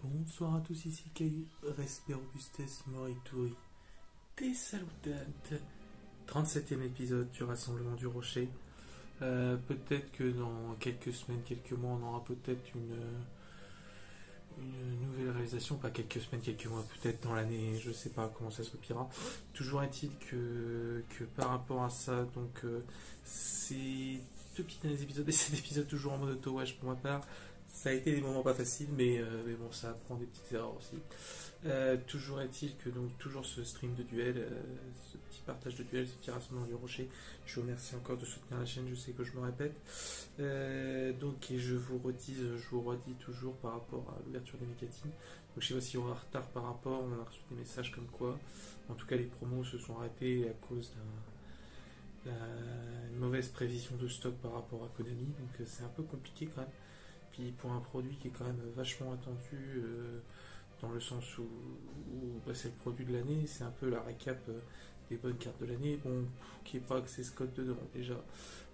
Bonsoir à tous, ici Kay Resper Robustes Morituri Te Salutant. 37e épisode du Rassemblement du Rocher. Peut-être que dans quelques semaines, quelques mois, on aura peut-être une nouvelle réalisation. Pas quelques semaines, quelques mois, peut-être dans l'année, je sais pas comment ça se repliera. Toujours est-il que par rapport à ça, donc ces deux petits derniers épisodes et cet épisode toujours en mode auto-wash pour ma part, ça a été des moments pas faciles, mais bon, ça apprend des petites erreurs aussi. Toujours est-il que donc toujours ce stream de duel, ce petit partage de duel, ce petit rassemblement du rocher, je vous remercie encore de soutenir la chaîne, je sais que je me répète. Donc et je vous redis toujours par rapport à l'ouverture des mécatines. Donc je sais pas si on est en retard par rapport, on a reçu des messages comme quoi, en tout cas les promos se sont arrêtés à cause d'une mauvaise prévision de stock par rapport à Konami, donc c'est un peu compliqué quand même. Puis pour un produit qui est quand même vachement attendu, dans le sens où c'est le produit de l'année, c'est un peu la récap des bonnes cartes de l'année. Bon, qui n'est pas Access Code dedans déjà.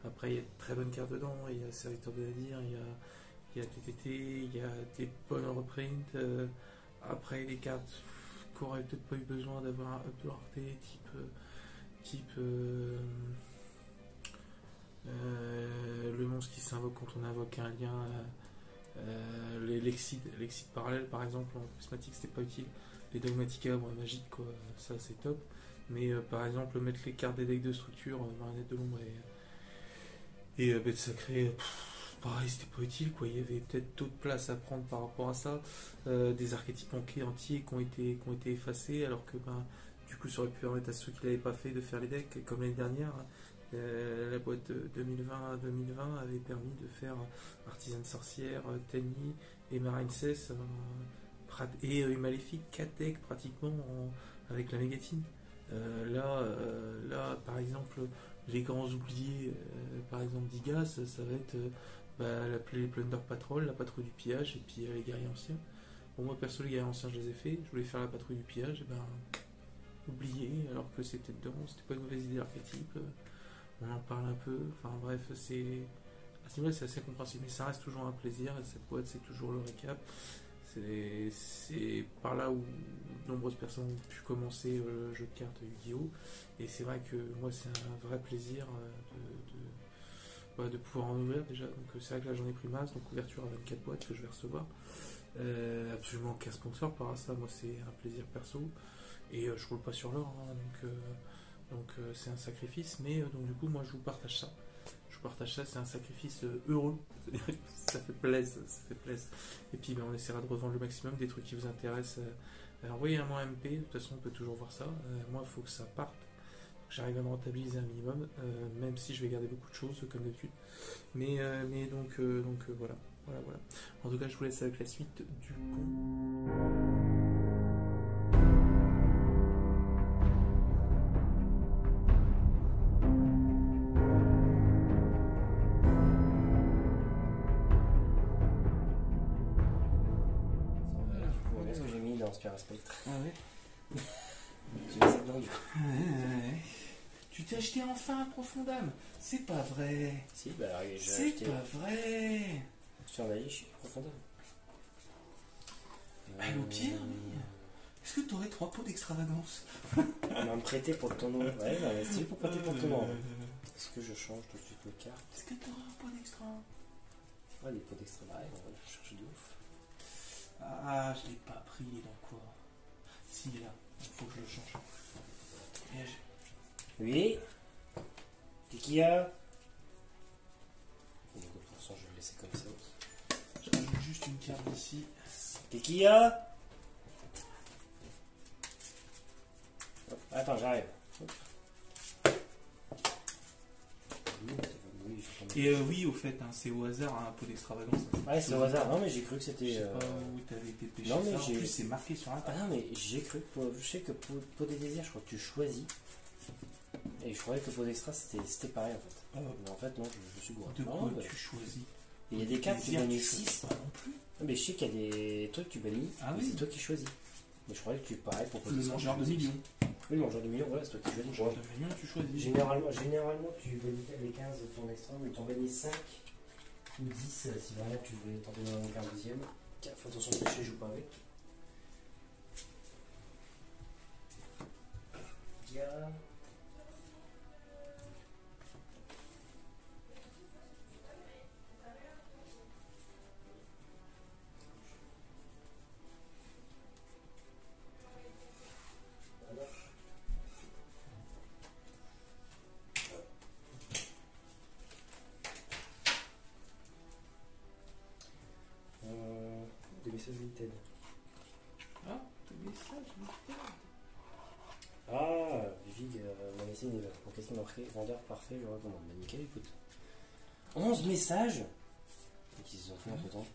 Après, il y a de très bonnes cartes dedans, il y a Serviteur de Nadir, il y a TTT, il y a des bonnes reprints. Après, les cartes qui n'auraient peut-être pas eu besoin d'avoir un up de rareté, type le monstre qui s'invoque quand on invoque un lien. Les Lexide parallèles par exemple en prismatique c'était pas utile, les Dogmatica magiques quoi, ça c'est top, mais par exemple mettre les cartes des decks de structure, Marionnette de l'ombre et bête sacrée, pareil c'était pas utile quoi, il y avait peut-être d'autres places à prendre par rapport à ça, des archétypes entiers qui ont été effacés alors que du coup ça aurait pu permettre à ceux qui l'avaient pas fait de faire les decks comme l'année dernière. La boîte de 2020 avait permis de faire Artisane Sorcière, Tenny et Marine Cess et Maléfique, 4 decks pratiquement avec la mégatine. Là, par exemple, les grands oubliés, par exemple d'Igas, ça va être les Plunder Patrol, la patrouille du pillage et puis les guerriers anciens. Bon, moi perso, les guerriers anciens, je les ai fait. Je voulais faire la patrouille du pillage, et oublié, alors que c'était dedans, c'était pas une mauvaise idée l'archétype. On en parle un peu, enfin bref, à ce niveau-là c'est assez compréhensible, mais ça reste toujours un plaisir, et cette boîte c'est toujours le récap. C'est par là où de nombreuses personnes ont pu commencer le jeu de cartes Yu-Gi-Oh! Et c'est vrai que moi c'est un vrai plaisir de pouvoir en ouvrir déjà. Donc c'est vrai que là j'en ai pris masse, donc ouverture à 24 boîtes que je vais recevoir. Absolument aucun sponsor par ça, moi c'est un plaisir perso. Et je roule pas sur l'or, hein, donc c'est un sacrifice, mais donc du coup moi je vous partage ça. C'est un sacrifice heureux, ça fait plaisir, Et puis on essaiera de revendre le maximum des trucs qui vous intéressent. Envoyez un mois MP, de toute façon on peut toujours voir ça. Moi il faut que ça parte, que j'arrive à me rentabiliser un minimum, même si je vais garder beaucoup de choses comme d'habitude. Mais donc voilà. En tout cas je vous laisse avec la suite du con. Spectre. Ah ouais. J'ai mis ça dedans du coup. Ouais. Tu t'es acheté enfin un Profondam. C'est pas vrai. Si, bah j'ai c'est acheté. Pas vrai. Sur la liste, je suis profondeur. Au pire, est-ce que t'aurais 3 pots d'extravagance? On va me prêter pour le tournoi. Ouais, bah, c'est pour prêter pour le tournoi. Est-ce que je change tout de suite les cartes? Est-ce que t'aurais un pot d'extra? Ouais, des pots d'extra. Ouais, on va chercher de ouf. Ah, je l'ai pas pris, il est dans quoi? Si, il est là. Il faut que je le change. Oui. Qu'est-ce qu'il y a? Bon, de toute façon, je vais le laisser comme ça. Je rajoute juste une carte ici. Qu'est-ce qu'il y a? Hop, attends, j'arrive. Et oui, au fait, c'est au hasard un pot d'extravagance. Ouais, c'est au hasard. Non, mais j'ai cru que c'était. Je sais pas où t'avais été pêché. Non, mais en plus, c'est marqué sur un. Ah non, mais j'ai cru que. Je sais que pot des désirs, je crois que tu choisis. Et je croyais que pot d'extra c'était pareil en fait. Mais en fait, non, je suis gouré. De quoi tu choisis? Il y a des cartes qui bannissent 6. Pas non plus. Mais je sais qu'il y a des trucs que tu bannis. Ah mais oui. c'est toi qui choisis. Mais je croyais que tu pareil pour pot Le d'extra. mangeur de millions. Oui, le mangeur de millions, voilà, c'est toi qui choisis. Le mangeur de millions, tu choisis. Généralement, tu bannis les 15 de ton extra, mais tu en bannis 5 ou 10 si vraiment tu voulais tenter d'en manquer un deuxième. Faut attention que je joue pas avec. Diane. Des messages Vinted. Ah, des messages Vinted. Ah, Vig, magazine Ever. Donc, qu'est-ce qu'il m'a marqué? Vendeur parfait, je recommande. Bah, nickel, écoute. 11 messages. Qu'est-ce qu'ils ont fait entre temps?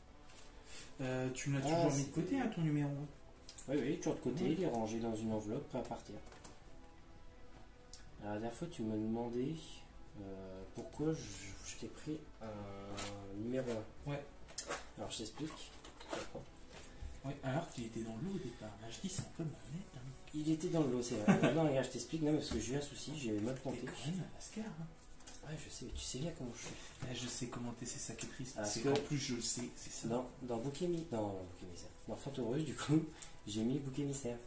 Tu me l'as toujours mis de côté, hein, ton numéro. Oui, oui, toujours de côté, il est rangé dans une enveloppe, prêt à partir. La dernière fois, tu me demandais pourquoi je t'ai pris un numéro 1. Ouais. Alors, je t'explique. Ouais, alors qu'il était dans l'eau au départ. Là, je dis, c'est un peu malhonnête. Hein. Il était dans le lot, c'est vrai. Non, regarde, je t'explique, non, parce que j'ai eu un souci, j'ai mal T'es compté. quand même un lascar. Hein. Ouais, je sais, mais tu sais bien comment je suis. Là, je sais comment t'es, c'est ça qui est triste. Parce C'est que- qu'en plus, je le sais, c'est ça. Dans Bouc émissaire. Dans Fantômeuse, du coup, j'ai mis Bouc émissaire.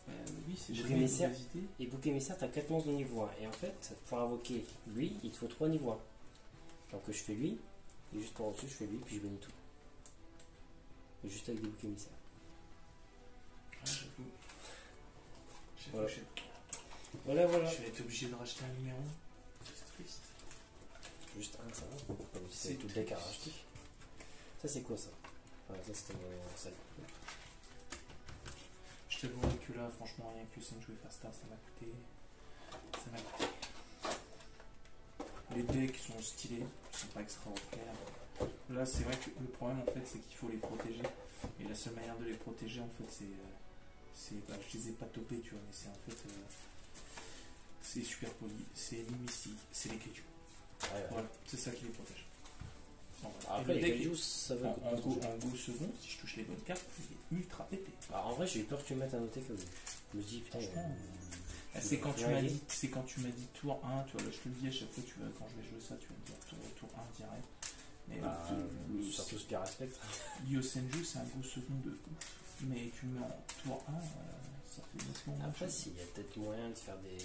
Oui, c'est Bouc jamais une émissaire. mauvaise idée. Et Bouc émissaire, t'as 4 monstres de niveau 1. Et en fait, pour invoquer lui, il te faut 3 niveaux 1. Donc je fais lui, et juste pour au-dessus, je fais lui, puis je bénis tout. Et juste avec des boucs émissaires. Ah, j'avoue. Voilà. Je Voilà. vais être obligé de racheter un numéro. C'est triste. Juste un, ça va. Comme si C'est c'était tout le deck à triste. racheter. Ça, c'est quoi ça? Voilà, ça, c'était mon salle. Je t'avouerai que là, franchement, rien que Senju et Fasta, ça m'a coûté. Les decks sont stylés, ils sont pas extraordinaires. Là, c'est vrai que le problème, en fait, c'est qu'il faut les protéger. Et la seule manière de les protéger, en fait, je les ai pas topés, tu vois, mais c'est en fait. C'est super poli, c'est mystique, c'est l'écriture. Ouais. Voilà, c'est ça qui les protège. Bon, voilà. Alors après, Et le les deck, Kaijus, ça va. en go second, si je touche les bonnes cartes, il est ultra pété. Alors, en vrai, j'ai eu peur que tu me mettes un OT comme je me dis, putain, Franchement, c'est quand tu m'as dit tour 1, tu vois, là je te le dis à chaque fois, quand je vais jouer ça, tu vas me dire tour 1 direct. Mais surtout ce qu'il respecte. Yosenju, c'est un gros second de ouf. Mais tu le mets en tour 1, ça fait nettement moins. Après, s'il y a peut-être moyen de faire des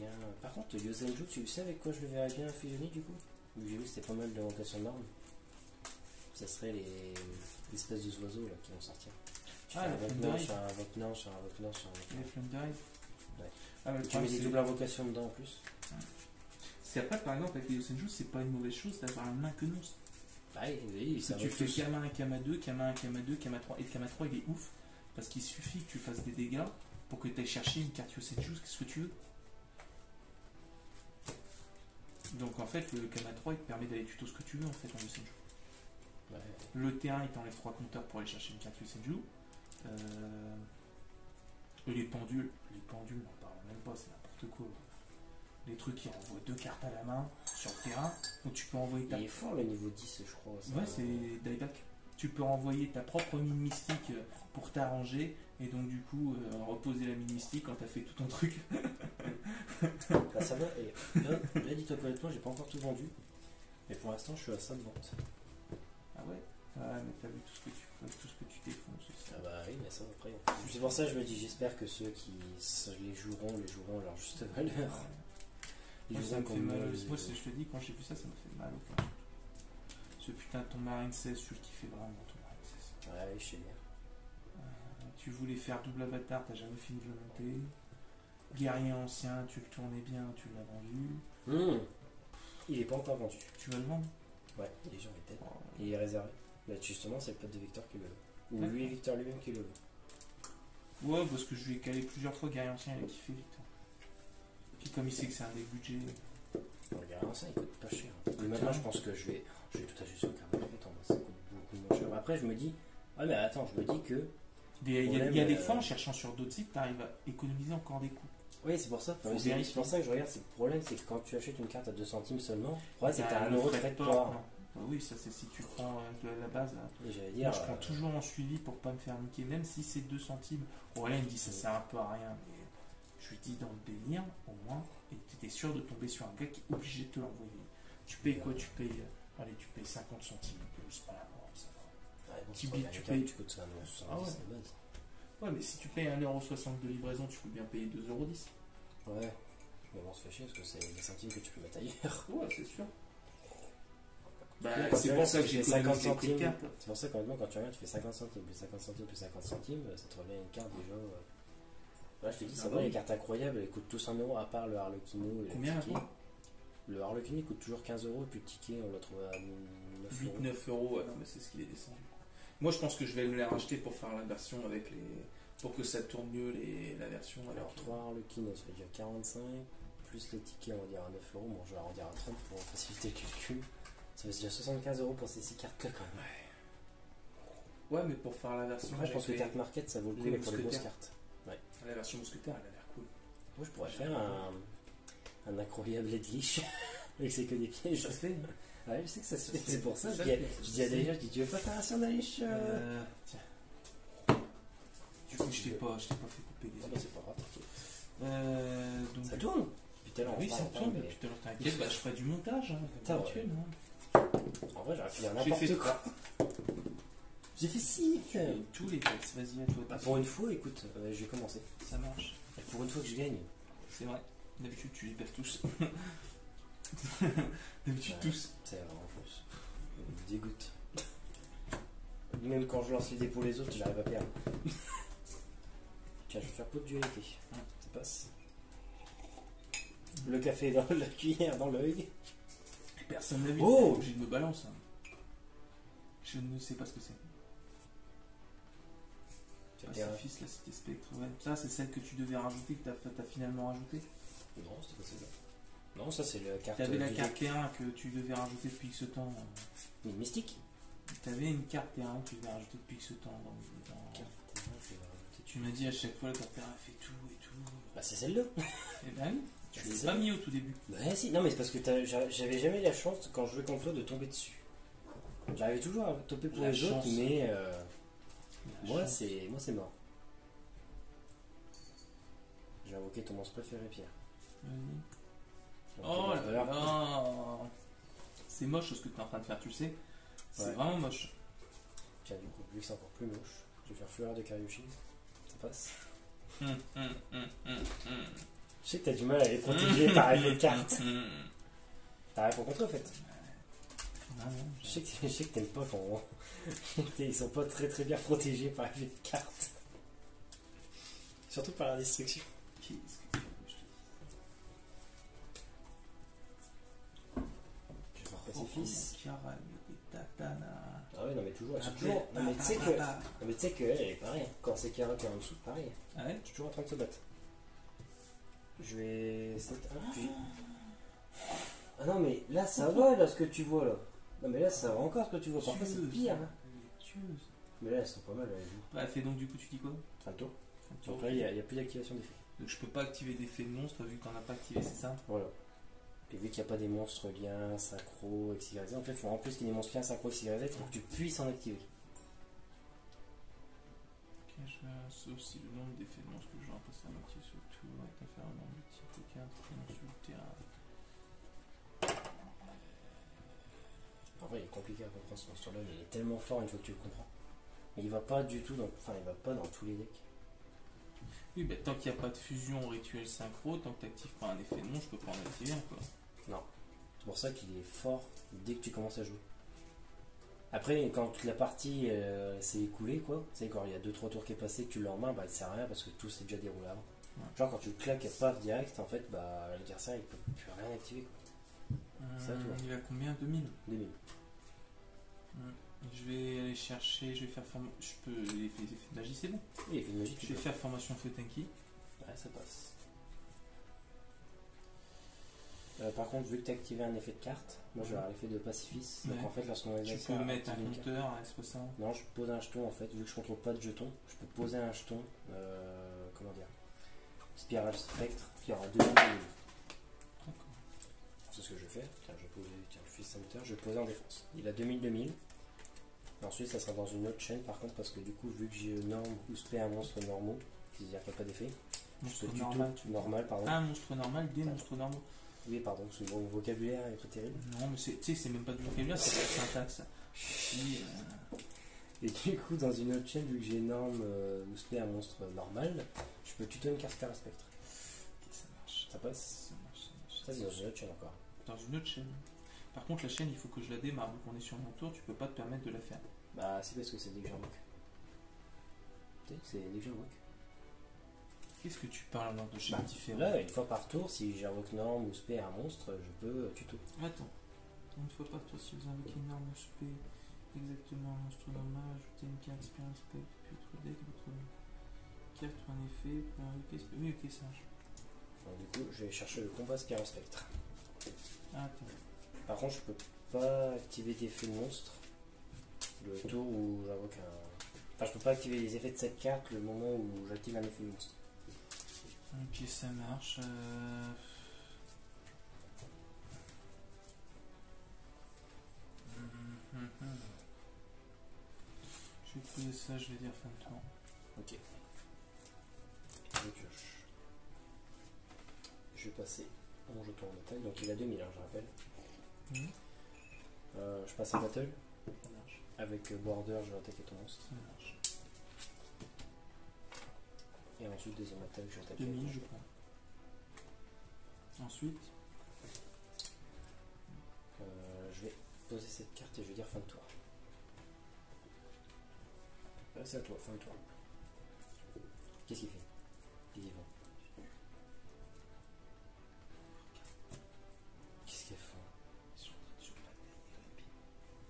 liens. Par contre, Yosenju, tu sais avec quoi je le verrais bien fusionner du coup? J'ai vu que c'était pas mal de vocations de normes. Ça serait les espèces de oiseaux là qui vont sortir. Tu fais un vote nord sur un vote nord sur un vote nord sur un vote nord. Les Flunderive. Ouais. Ah, Tu mets des doubles invocations dedans en plus. C'est après, par exemple, avec les Yosenju, c'est pas une mauvaise chose d'avoir un nain que non. Bah oui, ça tu fais Kama 1, Kama 2, Kama 1, Kama 2, Kama 3. Et le Kama 3, il est ouf. Parce qu'il suffit que tu fasses des dégâts pour que tu ailles chercher une carte Yosenju, qu'est-ce que tu veux. Donc en fait, le Kama 3, il te permet d'aller tuto ce que tu veux en fait en Yosenju. Ouais. Le terrain, il t'enlève 3 compteurs pour aller chercher une carte Yosenju. Et les pendules, n'en parlons même pas, c'est n'importe quoi. Les trucs qui renvoient 2 cartes à la main sur le terrain, donc tu peux envoyer ta. Il est fort le niveau 10, je crois. Ça. Ouais, c'est dieback. Tu peux envoyer ta propre mine mystique pour t'arranger et donc du coup reposer la mine mystique quand t'as fait tout ton truc. Bah, ça va. Et là dis-toi honnêtement, j'ai pas encore tout vendu. Mais pour l'instant, je suis à ça de vente. Ah ouais. Ouais, mais t'as vu tout ce que tu défonces aussi. Ah bah oui, mais ça après. C'est pour ça que je me dis, j'espère que ceux qui les joueront leur juste valeur. Moi, ça me fait mal. Moi, je te dis, quand j'ai vu ça, ça me fait mal au cœur. Ce putain, ton Marine 16, je le kiffais vraiment, ton Marine 16. Ouais, je sais bien. Tu voulais faire double avatar, t'as jamais fini de le monter. Guerrier ancien, tu le tournais bien, tu l'as vendu. Il est pas encore vendu. Tu vas le vendre? Ouais, il est sur les têtes. Il est réservé. Là, justement, c'est le pote de Victor qui le veut. Ou lui et Victor lui-même qui le veut. Ouais, parce que je lui ai calé plusieurs fois Guerrier ancien, il a kiffé Victor. Puis comme il sait que c'est un des budgets. Le Guerrier ancien, il coûte pas cher. Mais maintenant, je pense que je vais tout acheter sur le carnet. En bas, ça coûte beaucoup moins cher. Après, je me dis, ah, mais attends, je me dis que. Il y a des fois, en cherchant sur d'autres sites, tu arrives à économiser encore des coûts. Oui, c'est pour ça. C'est pour ça que je regarde. Le problème, c'est que quand tu achètes une carte à 2 centimes seulement, c'est que tu as 1 euro de frais de port. Oui, ça c'est si tu prends de la base. Et j'allais dire, moi, je prends toujours en suivi pour pas me faire niquer, même si c'est 2 centimes. Bon, là, il me dit ça sert un peu à rien, mais je lui dis dans le délire, au moins, et tu étais sûr de tomber sur un gars qui est obligé de te l'envoyer. Tu payes quoi? Tu payes 50 centimes, c'est pas la mort, ça va. Ouais, Tu tu payes- payes. Tu coûtes 1,70 Ah ouais. de base. Ouais, mais si tu payes 1,60€ de livraison, tu peux bien payer 2,10€. Ouais. Mais bon, ça fait chier parce que c'est des centimes que tu peux mettre ailleurs. Ouais, c'est sûr. Bah, Quand c'est tu pour regardes, ça que tu j'ai fais 50 50 centimes. centimes. C'est pour ça qu'honnêtement, quand tu regardes, tu fais 50 centimes, plus 50 centimes, plus 50 centimes, ça te revient une carte déjà. Là, je te dis, ça Ah va, ouais. les cartes incroyables, elles coûtent tous 1€ à part le Harlequino et le Combien, ticket. quoi Le Harlequino il coûte toujours 15€, et puis le ticket, on l'a trouvé à 9€. 8-9€, ouais, non, mais c'est ce qu'il est descendu. Moi, je pense que je vais me les racheter pour faire la version avec les. Pour que ça tourne mieux la version. Alors, avec- 3 Harlequino, ça fait déjà 45, plus les tickets, on va dire à 9€. Bon, je vais arrondir à 30 pour faciliter le calcul. Ça fait déjà 75€ pour ces 6 cartes-là quand même. Ouais, mais pour faire la version. Après, je pense que avec carte market, ça vaut le coup les mais pour les grosses mousquetaires. cartes. La version mousquetaire, elle a l'air cool. Moi, je pourrais faire un incroyable Edlich, avec c'est que des pièges. Ça se fait. Ouais, je sais que ça se fait, Ça c'est pour ça. se Je fait. dis à des gens, je dis, tu veux pas faire un sandwich Tiens. Du coup, je t'ai pas fait couper les Ah bah, c'est pas grave, t'inquiète. donc, Ça tourne Depuis tout à l'heure, oui, on ça parle, tourne mais depuis tout à l'heure. T'inquiète, bah, je ferai du montage. Hein, Ça va. habituel, hein. En vrai, j'aurais pu dire J'ai fait n'importe quoi. J'ai fait 6 Et tous les textes, vas-y, à toi. Bah, pour une fois, écoute, je vais commencer. Ça marche. Et pour une fois que je gagne. C'est vrai. D'habitude, tu les perds tous. D'habitude, Ouais. tous. C'est vrai en plus. Ça me dégoûte. Même quand je lance les dépôts les autres, j'arrive à perdre. Tiens, je vais faire pot de dualité. Ça passe. Le café dans la cuillère dans l'œil. Personne n'a vu. Oh J'ai de me balance. Hein. Je ne sais pas ce que c'est. Pacifiste, la cité spectre. Ouais. Ça, c'est celle que tu devais rajouter, que t'as finalement rajouté. Non, c'était pas celle-là. Non, ça c'est la carte. T'avais la du carte deck. terrain que tu devais rajouter depuis ce temps. Une mystique. T'avais une carte terrain que tu devais rajouter depuis ce temps. Carte, je vais rajouter. Tu m'as dit à chaque fois la carte terrain fait tout et tout. Bah, c'est celle-là. Eh ben oui, tu C'est l'as ça. pas mis au tout début. Bah, si, non, mais c'est parce que j'avais jamais la chance quand je jouais contre toi de tomber dessus. J'arrivais toujours à toper pour La les autres, chance. mais La moi chance. c'est mort. J'ai invoqué ton monstre préféré, Pierre. Vas-y. Donc, Oh là voilà. là. C'est moche ce que tu es en train de faire, tu sais. C'est Ouais. vraiment moche. Tiens, du coup, vu que c'est encore plus moche, je vais faire Fleur de Kariushi. Ça passe. Je sais que t'as du mal à les protéger par les cartes. T'as rien pour contre en fait. Non, non, Je sais que t'aimes pas quand ils sont pas très très bien protégés par les cartes. Surtout par la destruction. Qu'est-ce que tu veux que je te dise? Je vais faire pacifiste. Caramel et tatana. Ah ouais, non mais toujours. Ah, C'est toujours. bah, Non mais tu sais bah, que. bah. Non mais tu sais qu'elle est pareil. Quand c'est Kara qui est en dessous, pareil. Ah ouais? Je suis toujours en train de se battre. Je vais. Puis... Ah non mais là ça va là ce que tu vois là. Non mais là ça va encore ce que tu vois. Parfois c'est Tueuse. pire. Hein. Tueuse. Mais là elles sont pas mal là, les joues. Bref, et donc du coup tu dis quoi? Fin de tour. Donc, Donc là il y a plus d'activation d'effet. donc je peux pas activer d'effet de monstre vu que t'en as pas activé, c'est ça? Voilà. Et vu qu'il n'y a pas des monstres liens, synchro, XYZ, en fait il faut en plus qu'il y ait des monstres liens, synchro, XYZ, il faut que tu puisses en activer. Ok, je vais sauf si le nombre d'effets de monstre que je vais passer à moitié sur tout est inférieur au nombre de types de cartes qui ont sur le terrain. En vrai il est compliqué à comprendre ce monstre-là, mais il est tellement fort une fois que tu le comprends. Mais il va pas du tout dans. Enfin il va pas dans tous les decks. Oui, bah, tant qu'il n'y a pas de fusion rituel synchro, tant que tu n'actives pas un effet de monstre, je peux pas en activer un quoi. C'est pour ça qu'il est fort dès que tu commences à jouer. Après, quand toute la partie s'est écoulée, quoi, tu sais, quand il y a 2-3 tours qui est passé, que tu l'as en main, bah il sert à rien parce que tout s'est déjà déroulé avant. Ouais. Genre quand tu claques et paf direct, en fait, bah l'adversaire il peut plus rien activer quoi. Ça, tu vois. Il a combien? 2000. 2000. Je vais aller chercher, je vais faire formation. Je peux. L'effet de magie, c'est bon. Oui, il fait une magie, Je tu vais peux. faire formation feu tanky. Ouais, ça passe. Par contre, vu que tu as activé un effet de carte, moi je vais avoir l'effet de pacifiste. Donc Ouais. en fait, lorsqu'on Tu adversaire peux mettre un active une carte- compteur à S60. Non, je pose un jeton en fait, vu que je contrôle pas de jeton, je peux poser un jeton, comment dire, spirale spectre, qui aura 2000 D'accord. C'est ce que je vais faire. Tiens, je vais poser, tiens, le fils center, je vais poser en défense. Il a 2000. Et ensuite, ça sera dans une autre chaîne par contre, parce que du coup, vu que j'ai norme ou spé un monstre normaux, c'est-à-dire qu'il n'y a pas d'effet, je Monstre peux normal. tuto normal, pardon. Un monstre normal, des monstres normaux. Oui, pardon, parce que mon vocabulaire est pas terrible. Non, mais tu sais, c'est même pas du vocabulaire, c'est de la syntaxe. Si, Et du coup, dans une autre chaîne, vu que j'ai énorme ou spé un monstre normal, je peux tuto une carte Terra Spectre. Ok, ça marche. Ça passe? Ça marche, ça marche. Ça, c'est dans une autre chaîne encore. Dans une autre chaîne. Par contre, la chaîne, il faut que je la démarre. Donc on est sur mon tour, tu peux pas te permettre de la faire. Bah, c'est parce que c'est dès que j'invoque. Tu sais, c'est dès que j'invoque. Qu'est-ce que tu parles alors de chaînes Bah, différentes? là, une fois par tour, si j'invoque norme ou spé un monstre, je peux tuto. Attends. Une fois par tour, si vous invoquez une arme ou spé exactement un monstre normal, ajoutez une carte Spirit Spectre, puis votre deck, votre carte ou un effet pour invoquer spé. Oui, ok, ça marche. Donc, du coup, je vais chercher le combat Terra Spectre. Attends. Par contre, je peux pas activer d'effet de monstre le tour où j'invoque un. Enfin, je peux pas activer les effets de cette carte le moment où j'active un effet de monstre. Ok, ça marche. Je vais poser ça, je vais dire fin de tour. Ok. Je pioche. Je vais passer mon jeton en métal. Donc il a 2000, hein, je rappelle. Je passe en battle. Ça marche. Avec border, je vais attaquer ton monstre. Ça marche. Et ensuite, deuxième attaque, je vais attaquer. 2000, je prends. Ensuite, je vais poser cette carte et je vais dire fin de tour. C'est à toi, fin de tour. Qu'est-ce qu'il fait? Il y va. Qu'est-ce qu'il fait?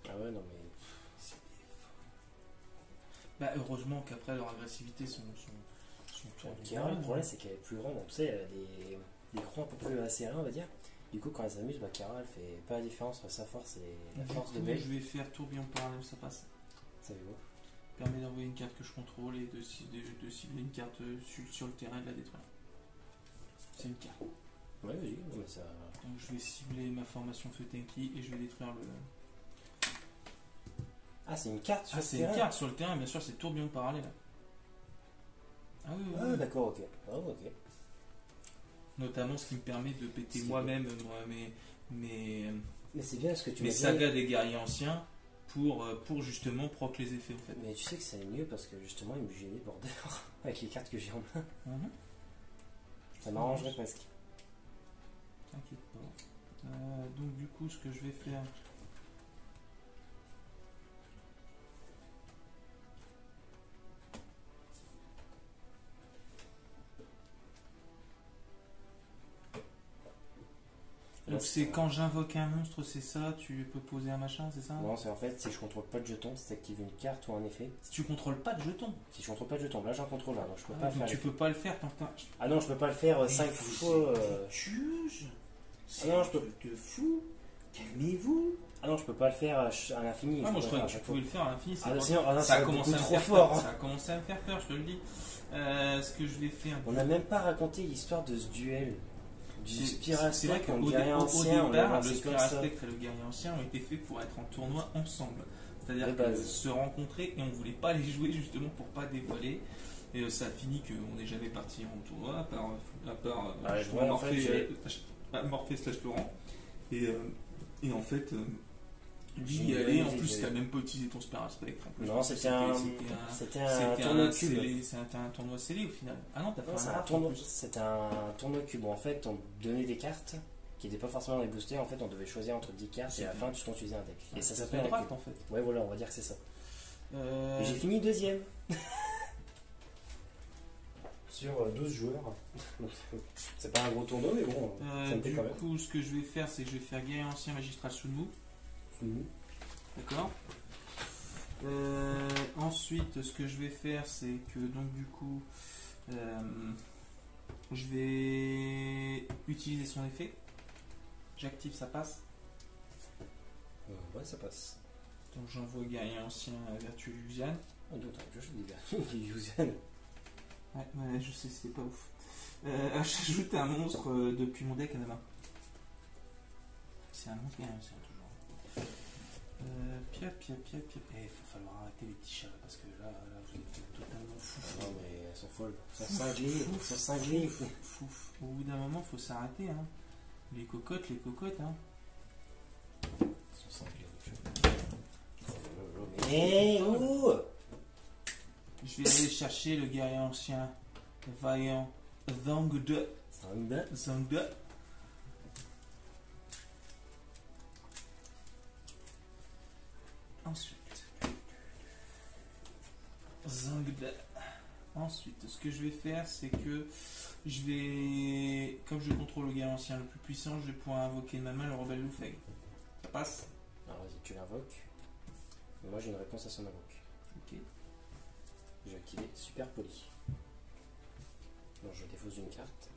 Ah ouais, non mais. bah, heureusement qu'après leur agressivité sont Le problème c'est qu'elle est plus grande, tu sais, elle a des crocs un peu plus acérés, on va dire. Du coup, quand elle s'amuse, Kara elle fait pas la différence entre sa force et la force de Je Belle. vais faire tourbillon parallèle, ça passe. Ça fait quoi? Permet d'envoyer une carte que je contrôle et de cibler une carte sur le terrain et de la détruire. C'est une carte. Ouais, vas-y, mais ça. Donc je vais cibler ma formation Feu Tenki et je vais détruire le. Ah, c'est une carte sur Ah, le c'est terrain. une carte sur le terrain, bien sûr, c'est tourbillon parallèle. Ah oui, oui, Ah, oui. d'accord, ok. Ah, ok. Notamment ce qui me permet de péter C'est moi-même mes Mais c'est bien ce que tu m'as dit. sagas des guerriers anciens pour justement proc les effets en fait. Mais tu sais que c'est mieux parce que justement, il me gênait border avec les cartes que j'ai en main. Mhm. Ça m'arrangerait presque. T'inquiète pas. Donc du coup, ce que je vais faire... Donc c'est quand j'invoque un monstre, c'est ça, tu peux poser un machin, c'est ça? Non, c'est en fait, si je contrôle pas de jetons, c'est activer une carte ou un effet. Si tu contrôles pas de jetons. Si je contrôle pas de jetons, là j'en contrôle un, donc je peux pas Donc faire. tu peux pas le faire tant que t'as... Ah non, je peux pas le faire 5 fois. Tueuse. Ah non, je peux. De fou. Calmez-vous. Ah non, je peux pas le faire à l'infini. Ah, moi je peux pas croyais que faire tu à chaque pouvais fois. le faire à l'infini. Ah non, sinon, ah non, ça a va commencé à me beaucoup faire trop peur. fort. Ça a commencé à me faire peur, je te le dis. Ce que je vais faire. On n'a même pas raconté l'histoire de ce duel. Du Spiral C'est vrai Spectre qu'au contre le guerrier ancien, on l'a départ, le lancé comme Spiral ça. Spectre et le guerrier ancien ont été faits pour être en tournoi ensemble. C'est-à-dire De que base. se rencontrer et on voulait pas les jouer justement pour pas dévoiler. Et ça a fini qu'on n'est jamais parti en tournoi, à part Ouais, justement ouais, en fait, Morphée / Laurent. Et en fait, lui J'ai y une allait, bonne en idée, plus j'ai- t'as même pas utilisé ton Spiral Spectre. En plus, Non, parce que c'était un tournoi cube. C'était un tournoi scellé au final. Ah non, t'as fait Non, c'est un un draft en tournoi. plus. C'était un tournoi cube. En fait, on donnait des cartes qui n'étaient pas forcément dans les boosters. En fait, on devait choisir entre 10 cartes et à la fin, tu t'utilisais un deck. Et ça s'appelle un un draft cube. en fait. Ouais, voilà, on va dire que c'est ça. Et j'ai fini deuxième. Sur 12 joueurs. C'est pas un gros tournoi, mais bon, ça me plaît Du quand même. coup, ce que je vais faire, c'est que je vais faire guerrier ancien magistral Sunmu. Mhm. D'accord. Ensuite, ce que je vais faire, c'est que donc du coup, je vais utiliser son effet. J'active, ça passe. Ouais, ça passe. Donc j'envoie guerrier ancien à Vertu Lusiane. Oh, donc, je dis des Yuuzhan. Ouais, je sais, c'était pas ouf. J'ajoute un monstre depuis mon deck à la main. C'est un monstre guerrier ancien, toujours. Pia. Il va falloir arrêter les petits chats là, parce que là vous êtes totalement fou. Non, mais elles sont folles. Elles sont cinglées. Elles sont cinglées. Fouf. Au bout d'un moment, faut s'arrêter. Hein. Les cocottes. Hein. Elles sont cinglées. Eh oh! Je vais aller chercher le guerrier ancien, le vaillant Zangde. Zangde. Ensuite. Zangde. Ensuite, ce que je vais faire, c'est que je vais, comme je contrôle le guerrier ancien le plus puissant, je vais pouvoir invoquer de ma main le rebelle Lufeng. Ça passe? Alors vas-y, tu l'invoques. Moi j'ai une réponse à son invoque. Ok. Je vais activer super poli. Donc je défausse une carte.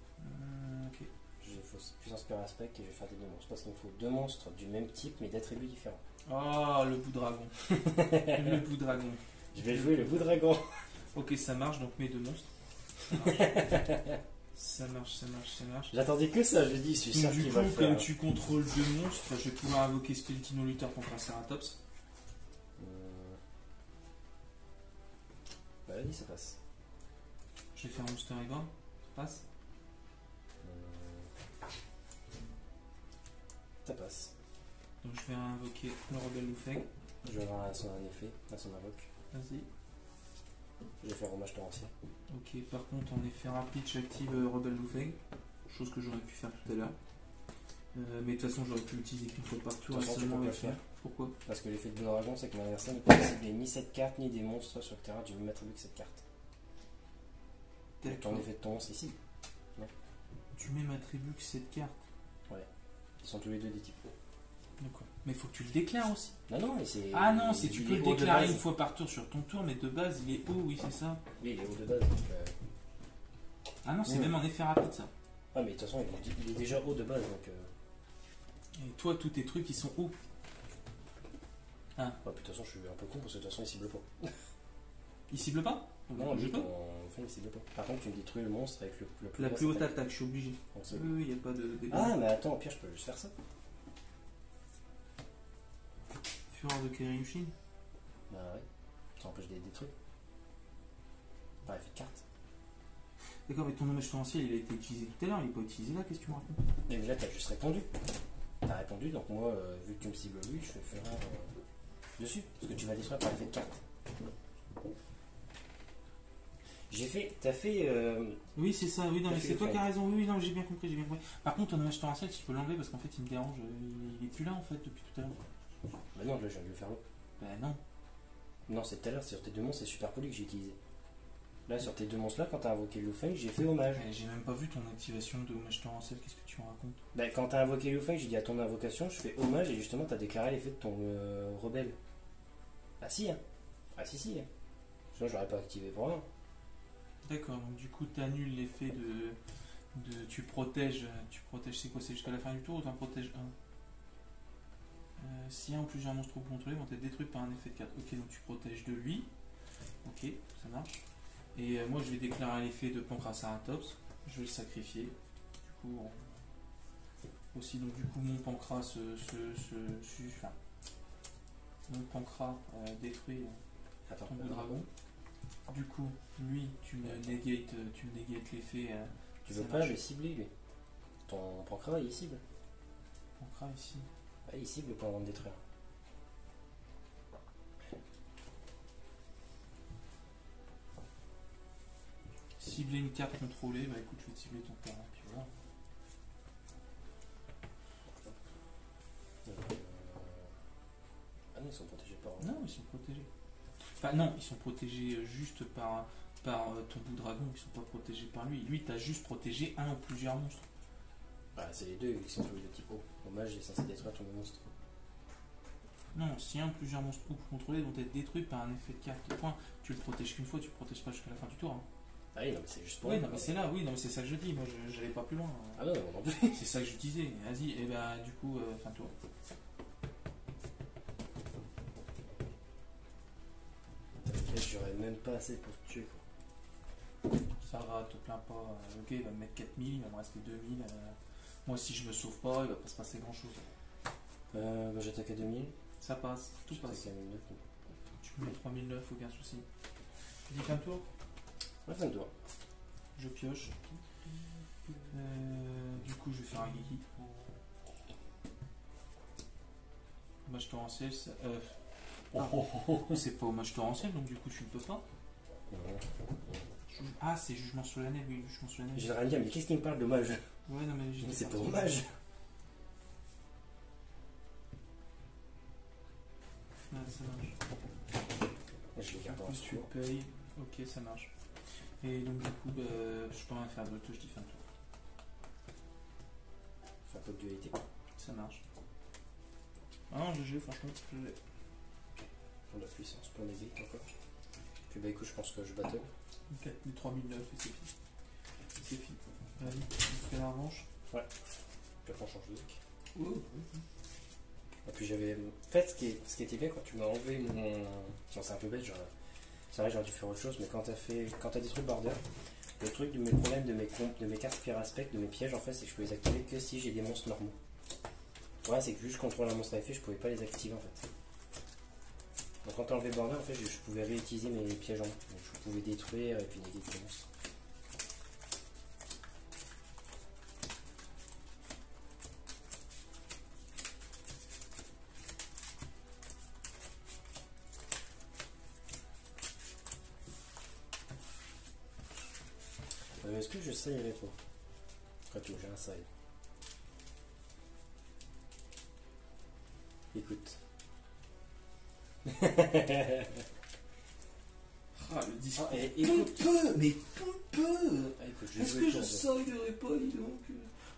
Ok. Je défausse puissance per aspect et je vais faire des deux monstres. Parce qu'il me faut deux monstres du même type mais d'attributs différents. Oh, le bout dragon. Le bout dragon. Je vais jouer le bout dragon. Ok, ça marche, donc mes deux monstres. Ça marche, ça marche, ça marche. J'attendais que ça, je dis, je suis Donc, sûr du qu'il coup, va le faire. comme tu contrôles deux monstres, je vais pouvoir invoquer Speltino Luther contre un Ceratops. Bah vas-y, ça passe. Je vais faire un Monster Reborn. Ça passe. Ça passe. Donc je vais invoquer le rebelle Lufeng. Je vais avoir un effet, à son invoque. Vas-y. Je vais faire hommage torrentiel. Ok, par contre, en effet rapide, j'active rebelle Lufeng. Chose que j'aurais pu faire tout à l'heure. Mais de toute façon, j'aurais pu l'utiliser qu'une fois par tour. De toute façon, tu peux pas le faire. Pourquoi? Parce que l'effet de bout dragon, c'est que mon adversaire ne peut pas cibler ni cette carte ni des monstres sur le terrain du même attribut que cette carte. Donc ton effet de ton monstre ici. Tu même attribut que cette carte. Ils sont tous les deux des types. D'accord. Mais il faut que tu le déclares aussi. Non, non, mais c'est. Ah non, c'est tu il peux est le haut de déclarer base. une fois par tour sur ton tour, mais de base il est haut, oui c'est ça. Oui, il est haut de base. Donc, Ah non, c'est Oui. même en effet rapide ça. Ah, mais de toute façon, il est déjà haut de base. Donc. Et toi, tous tes trucs ils sont hauts. Bah, puis, de toute façon, je suis un peu con parce que de toute façon, il cible pas. Il cible pas? Non, je lui, peux. enfin, il cible pas. Par contre, tu me détruis le monstre avec le plus La basse plus haute attaque. attaque, je suis obligé. Donc, c'est- Oui, il n'y a pas de débat. Ah, mais attends, au pire, je peux juste faire ça. Fureur de Keriushin. Bah, ouais. Ça empêche d'être détruit. Par effet de carte. D'accord, mais ton hommage torrentiel il a été utilisé tout à l'heure, il n'est pas utilisé là, qu'est-ce que tu me racontes? Mais là, t'as juste répondu. T'as répondu, donc moi, vu que tu me cibles lui, je fais faire dessus. Parce que tu vas détruire par effet de carte. J'ai fait. T'as fait. Oui, c'est ça, oui, non, T'as mais fait c'est le toi qui fun. as raison, oui, non, j'ai bien compris, j'ai bien compris. Par contre, ton hommage torrentiel, si tu peux l'enlever parce qu'en fait il me dérange, il est plus là en fait depuis tout à l'heure. Bah non, là, je viens de le faire l'autre. Bah non. Non, c'est tout à l'heure, c'est sur tes deux monstres, c'est super poli que j'ai utilisé. Là, sur tes deux monstres là, quand t'as invoqué Liu Feng, j'ai fait hommage. Mais j'ai même pas vu ton activation de hommage torrentiel, qu'est-ce que tu en racontes? Bah, quand t'as invoqué Liu Feng, j'ai dit à ton invocation, je fais hommage et justement, t'as déclaré l'effet de ton rebelle. Ah si, hein. Ah si, hein. Sinon, je l'aurais pas activé pour rien. D'accord, donc du coup, tu annules l'effet tu protèges, c'est quoi? C'est jusqu'à la fin du tour ou tu en protèges un? Si un ou plusieurs monstres contrôlés vont être détruits par un effet de carte. Ok, donc tu protèges de lui. Ok, ça marche. Et moi, je vais déclarer l'effet de Pancraceratops. Je vais le sacrifier. Du coup, aussi, donc du coup, mon Pancras enfin, mon Pancras détruit Attends. ton bout dragon. Du coup, lui, tu me négates l'effet. Tu veux ça pas marche. le cibler, lui. Ton pancras, il cible. Pancras ici. Ah, il cible pour le détruire. Cibler une carte contrôlée, bah écoute, je vais te cibler ton terrain, puis voilà. Ah non, ils sont protégés par. Non, ils sont protégés. Enfin, non, ils sont protégés juste par ton bout dragon, ils sont pas protégés par lui. Lui, t'as juste protégé un ou plusieurs monstres. Bah, c'est les deux qui sont tous les deux types haut. Hommage est censé détruire tous les monstres. Non, si un ou plusieurs monstres ou contrôlés vont être détruits par un effet de carte, point. Tu le protèges qu'une fois, tu le protèges pas jusqu'à la fin du tour. Hein. Ah oui, non, mais c'est juste pour Oui, eux, non, mais quoi. c'est là, oui, non, mais c'est ça que je dis. Moi, j'allais pas plus loin. Ah non, non plus. C'est ça que je disais. Vas-y, et bah, du coup, fin de tour. Et j'aurais même pas assez pour te tuer, quoi. Ça va, te plains pas. Ok, il va me mettre 4000, il va me rester 2000. Moi, si je me sauve pas, il va pas se passer grand chose. Bah, j'attaque à 2000. Ça passe, tout passe. J'attaque à 1009. Tu me mets 3009, aucun souci. Tu dis fin de tour? Ouais, fin de tour. Je pioche. Du coup, je vais faire un Geki. Moi, je torrentiel. C'est pas hommage torrentiel, donc du coup tu ne peux pas. Ah, c'est jugement solennel, oui, jugement solennel. J'ai rien dit, mais qu'est-ce qui me parle d'hommage? Ouais, non, mais C'est pas hommage. Ouais, ça marche. Je les garde Du en coup, tu dessous. payes. Ok, ça marche. Et donc, du coup, je peux rien faire d'autre, je dis fin de tour. Fais un peu de dualité. Ça marche. Ah non, GG, franchement, je l'ai. Pour la puissance, pour les bits encore. Puis bah écoute, je pense que je battle. Ok, les 3009 et c'est fini. C'est fini. Vas-y, tu fais la revanche. Puis après on change de deck. Oh. Et puis j'avais. En fait, ce qui était bien quand tu m'as enlevé mon. Bon, c'est un peu bête, c'est vrai, j'aurais dû faire autre chose, mais quand t'as détruit le border, le truc de mes problèmes de mes cartes pierre aspect, de mes pièges, en fait, c'est que je peux les activer que si j'ai des monstres normaux. Ouais, c'est que vu que je contrôle un monstre à effet, je pouvais pas les activer en fait. Donc quand t'as enlevé le border, en fait, je pouvais réutiliser mes pièges en main. Donc je pouvais détruire et puis négater les monstres. Est-ce que je saillerais pas? Après tout, j'ai un side. Écoute. Ah, le discours. Ah, écoute. Pompeux, mais pompeux. Ah, écoute, Est-ce que je siderai pas, dis donc?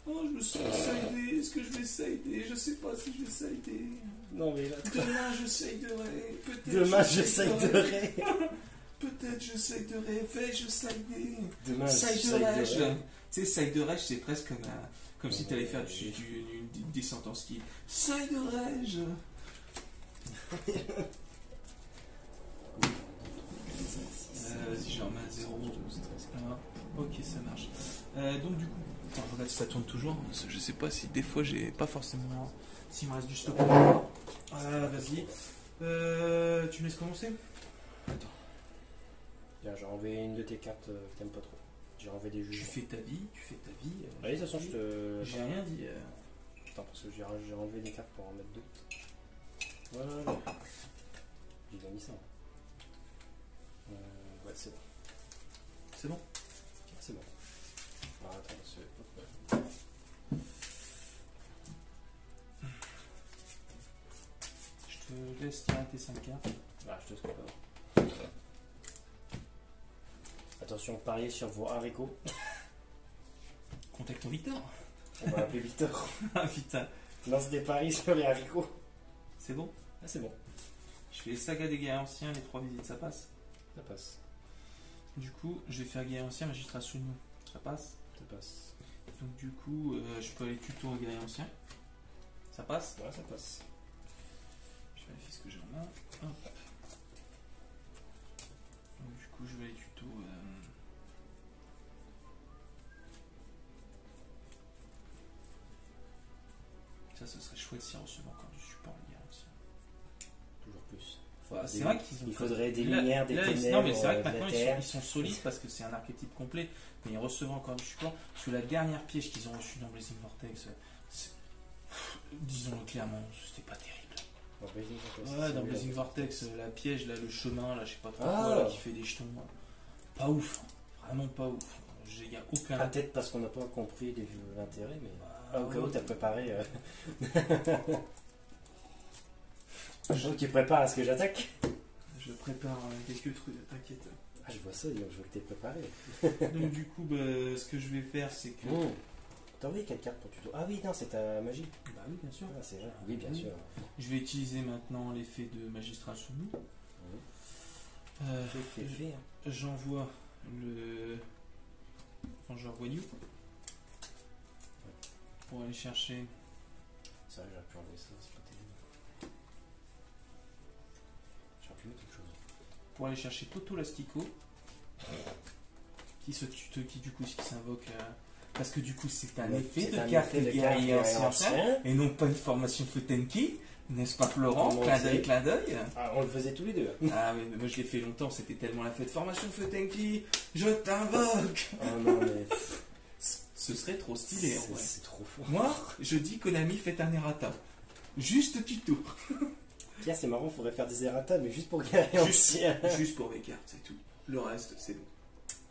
Oh, je me sens sidé. Est-ce que je vais sider? Je sais pas si je vais sider. Non, mais là. Demain, je siderai. Peut-être. Demain, je siderai. Peut-être je siderai. Vais-je sider? Demain, Siderai-je? siderai. Tu sais, siderai-je, c'est presque comme si tu allais faire une descente en ski. Siderai-je? Vas-y, j'en mets un 0. Ok, ça marche. Donc, du coup, attends, je regarde si ça tourne toujours. Je sais pas si des fois j'ai pas forcément. S'il me reste du stock. Vas-y. Tu me laisses commencer? Attends. Tiens, j'ai enlevé une de tes cartes que t'aimes pas trop. J'ai enlevé des Tu juges. fais ta vie, tu fais ta vie. Allez, de toute façon, je te. J'ai rien dit. Attends, parce que j'ai enlevé des cartes pour en mettre d'autres. Voilà. J'ai déjà mis ça. Ouais, c'est bon. C'est bon? C'est bon. Alors, attends, parce que. Je te laisse tirer tes 5 cartes. Ah, je te scrape. Attention, pariez sur vos haricots. Contactons Victor. On va l'appeler Victor. Ah putain. Lance des paris sur les haricots. C'est bon? Ah, c'est bon. Je fais saga des guerriers anciens, les 3 visites, ça passe. Ça passe. Du coup, je vais faire guerrier ancien, magistrat sous nous. Ça passe. Ça passe. Donc du coup, je peux aller tuto au guerrier ancien. Ça passe. Ouais, ça passe. Je vérifie ce que j'ai en main. Hop. Donc du coup, je vais aller tuto. Ça, ce serait chouette s'il recevait encore du support, le guerrier ancien. Toujours plus. C'est vrai qu'ils ont. Il faudrait des Là- lumières, des là, ténèbres. non, mais c'est vrai que de la maintenant terre. ils sont solides parce que c'est un archétype complet, mais ils recevraient encore du support. Parce que la dernière piège qu'ils ont reçue dans Blazing Vortex, disons-le clairement, c'était pas terrible. Dans Blazing Vortex, Ouais, c'est dans mieux. Blazing Vortex, la piège, là, le chemin, là, je sais pas trop Ah. quoi, là, qui fait des jetons. Pas ouf, vraiment pas ouf. Il n'y a aucun. Ah, peut-être parce qu'on n'a pas compris l'intérêt, mais. Ah, Au cas où ouais. t'as préparé. Tu prépares à ce que j'attaque? Je prépare quelques trucs, t'inquiète. Ah, je vois ça, donc je vois que t'es préparé. Donc, du coup, ce que je vais faire, c'est que. T'as envoyé quelle carte pour tuto? Ah oui, non, c'est ta magie. Bah oui, bien sûr. Ah, c'est vrai. Oui, bien Oui. sûr. Je vais utiliser maintenant l'effet de magistrat sous nous. Fais. J'envoie le. Enfin, j'envoie New. Pour aller chercher. C'est vrai, j'aurais pu enlever ça, c'est pas terrible. J'aurais pu mettre quelque chose. Pour aller chercher Toto Lastico. Qui du coup qui s'invoque. Parce que du coup c'est un effet C'est de un carte effet de guerrier carte ancien. Et non pas une formation Futenki. N'est-ce pas Florent? Comment Clin on d'œil, sait clin d'œil. Ah, on le faisait tous les deux. Ah oui, mais moi je l'ai fait longtemps, c'était tellement la fête. Formation Futenki, je t'invoque. Oh non, mais. Ce serait trop stylé en vrai. C'est trop fort. Moi, je dis Konami, faites un errata. Juste tuto. Pierre, c'est marrant, faudrait faire des errata, mais juste pour gagner ancien. Juste pour mes cartes, c'est tout. Le reste, c'est bon.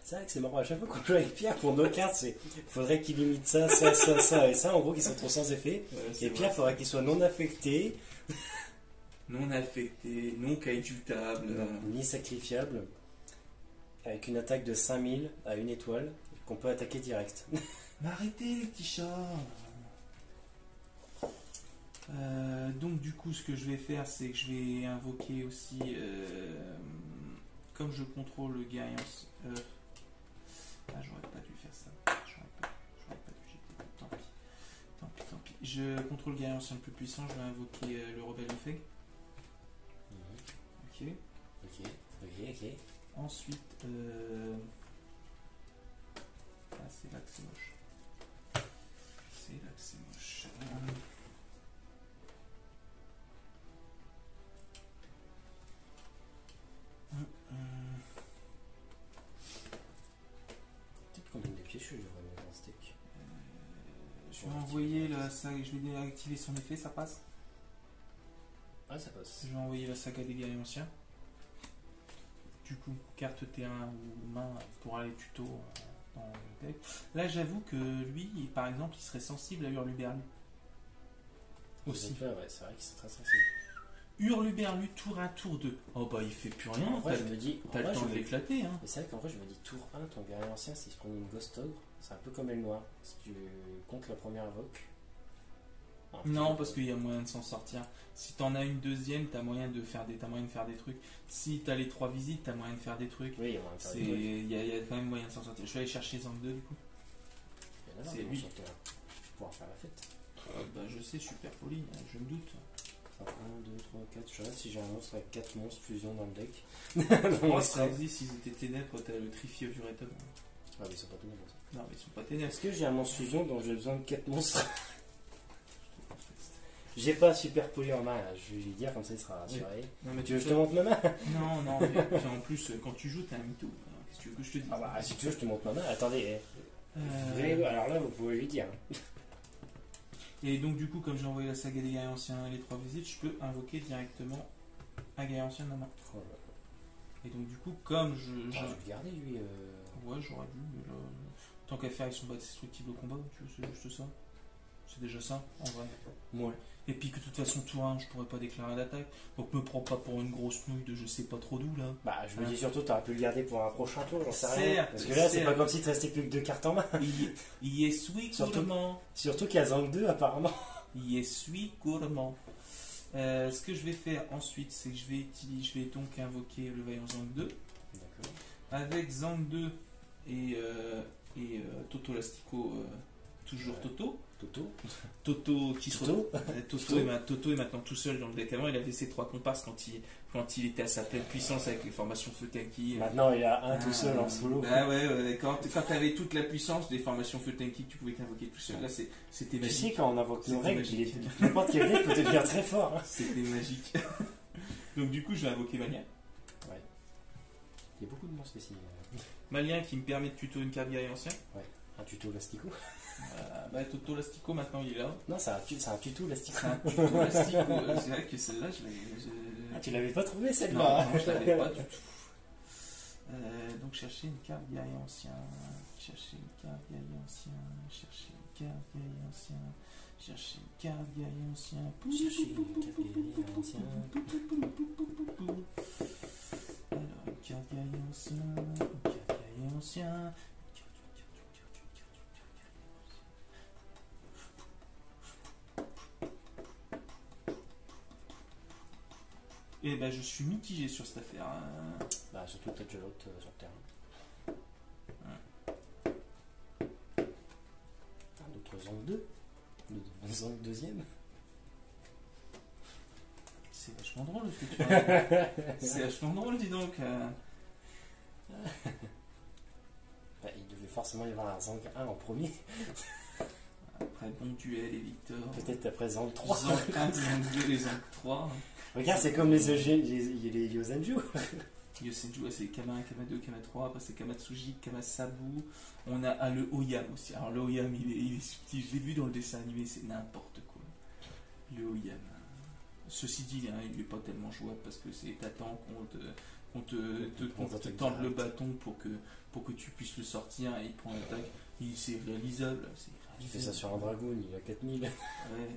C'est vrai que c'est marrant, à chaque fois qu'on joue avec Pierre, pour nos cartes, c'est faudrait qu'il limite ça, ça, ça, ça, et ça, en gros, qui sont trop sans effet. Ouais, Et Pierre, faudrait qu'il soit non affecté, non affecté, non kaijutable. ni sacrifiable, avec une attaque de 5000 à une étoile, qu'on peut attaquer direct. Mais arrêtez les petits chats. Donc du coup ce que je vais faire c'est que je vais invoquer aussi comme je contrôle le guerrier j'aurais pas dû faire ça, j'aurais pas dû jeter, tant pis, je contrôle le guerrier ancien le plus puissant, je vais invoquer le rebelle du Feg. Ok. Ensuite c'est là que c'est moche. Peut-être combien de pièges je devrais mettre dans ce deck. Je vais envoyer je vais activer son effet, ça passe. Ah, ça passe. Je vais envoyer la saga des guerriers anciens. Du coup, carte T1 ou main pour aller tuto dans le deck. Là, j'avoue que lui, par exemple, il serait sensible à Hurluberlu. Aussi. Ouais, c'est vrai que c'est très sensible. Hurluberlu tour 1, tour 2. Oh bah il fait plus rien. En vrai, je me dis. T'as le temps de l'éclater. Hein. Mais c'est vrai qu'en vrai, je me dis tour 1, ton guerrier ancien, s'il se prend une Ghost Ogre, c'est un peu comme elle noire. Si tu comptes la première invoque. Non, parce qu'il y a moyen de s'en sortir. Si t'en as une deuxième, t'as moyen de faire des trucs. Si t'as les 3 visites, t'as moyen de faire des trucs. Oui, il y a moyen de faire des trucs. Il y a quand même moyen de s'en sortir. Je vais aller chercher Zang 2 du coup. C'est lui. Pour pouvoir faire la fête. Bah je sais, super poli, je me doute. 1, 2, 3, 4. Je regarde si j'ai un monstre avec 4 monstres fusion dans le deck. Moi, ça existe, s'ils étaient ténèbres, t'as le Trifi of Uretum. Ah, mais ils sont pas ténèbres. Non, mais ils sont pas ténèbres. Est-ce que j'ai un monstre fusion dont j'ai besoin de 4 monstres? J'ai pas super poli en main, je vais lui dire, comme ça il sera rassuré. Oui. Non, mais tu veux que je te montre ma main? Non, mais puis en plus, quand tu joues, t'es un mytho. Qu'est-ce que tu veux que je te dise? Ah bah, si tu veux, je te montre ma main. Attendez, alors là, vous pouvez lui dire. Et donc, du coup, comme j'ai envoyé la saga des guerriers anciens et les 3 visites, je peux invoquer directement un guerrier ancien de ma main. Oh là. Et donc, du coup, comme je. Je vais le garder, lui. Ouais, j'aurais dû, mais là. Tant qu'à faire, ils sont pas destructibles au combat, tu vois, c'est juste ça. C'est déjà ça, en vrai. Ouais. Et puis que de toute façon, tour 1, je pourrais pas déclarer d'attaque. Donc me prends pas pour une grosse nouille de je sais pas trop d'où là. Bah, je me dis surtout, t'aurais pu le garder pour un prochain tour, j'en sais rien. Certes, Parce que là, c'est pas comme si te restait plus que 2 cartes en main. Il est sweet gourmand. Surtout qu'il y a Zang 2 apparemment. Il est sweet gourmand. Ce que je vais faire ensuite, c'est que je vais donc invoquer le vaillant Zang 2. D'accord. Avec Zang 2 et Toto Lastico, toujours Toto. Toto qui se retrouve. Toto est maintenant tout seul dans le deck. Avant, il avait ses 3 comparses quand il était à sa pleine puissance avec les formations Feu Tanky. Maintenant, il y a un tout seul en solo. Bah ouais. Quand tu avais toute la puissance des formations Feu Tanky, tu pouvais t'invoquer tout seul. Là, c'était magique. Tu sais, quand on invoque nos règles, n'importe quel deck peut devenir très fort. Hein. C'était magique. Donc, du coup, je vais invoquer Malien. Ouais. Il y a beaucoup de monstres ici. Malien qui me permet de tuto une carte guerrier ancien. Ouais. Un tuto Lastico. Toto Lastico, maintenant il est là. Non, c'est un tuto Lastico. C'est un tuto Lastico. C'est vrai que celle-là, Ah, tu l'avais pas trouvé celle-là? Non, je l'avais pas du tout. Donc, chercher une carte guerrier ancien. Chercher une carte guerrier ancien. Alors, une carte guerrier ancien. Et ben je suis mitigé sur cette affaire. Bah surtout peut-être je l'autre sur le terrain. Un autre Zang 2. Le Zang 2ème. C'est vachement drôle ce que tu racontes. C'est vachement drôle, dis donc. Bah, il devait forcément y avoir un Zang 1 en premier. Après bon duel et Victor. Peut-être après Zang 3. Zang 1, Zang 2 et Zang 3. Regarde, c'est comme les Yosenju. Yosenju, c'est Kama 1, Kama 2, Kama 3, après c'est Kamatsuji, Kamasabu. On a le Oyam aussi. Alors le Oyam, il est subtil. Je l'ai vu dans le dessin animé, c'est n'importe quoi. Le Oyam. Ceci dit, hein, il n'est pas tellement jouable parce que t'attends qu'on te attaque tende le direct. bâton pour que tu puisses le sortir et il prend l'attaque. C'est réalisable. Tu fais ça sur un dragoon, il a 4000. Ouais,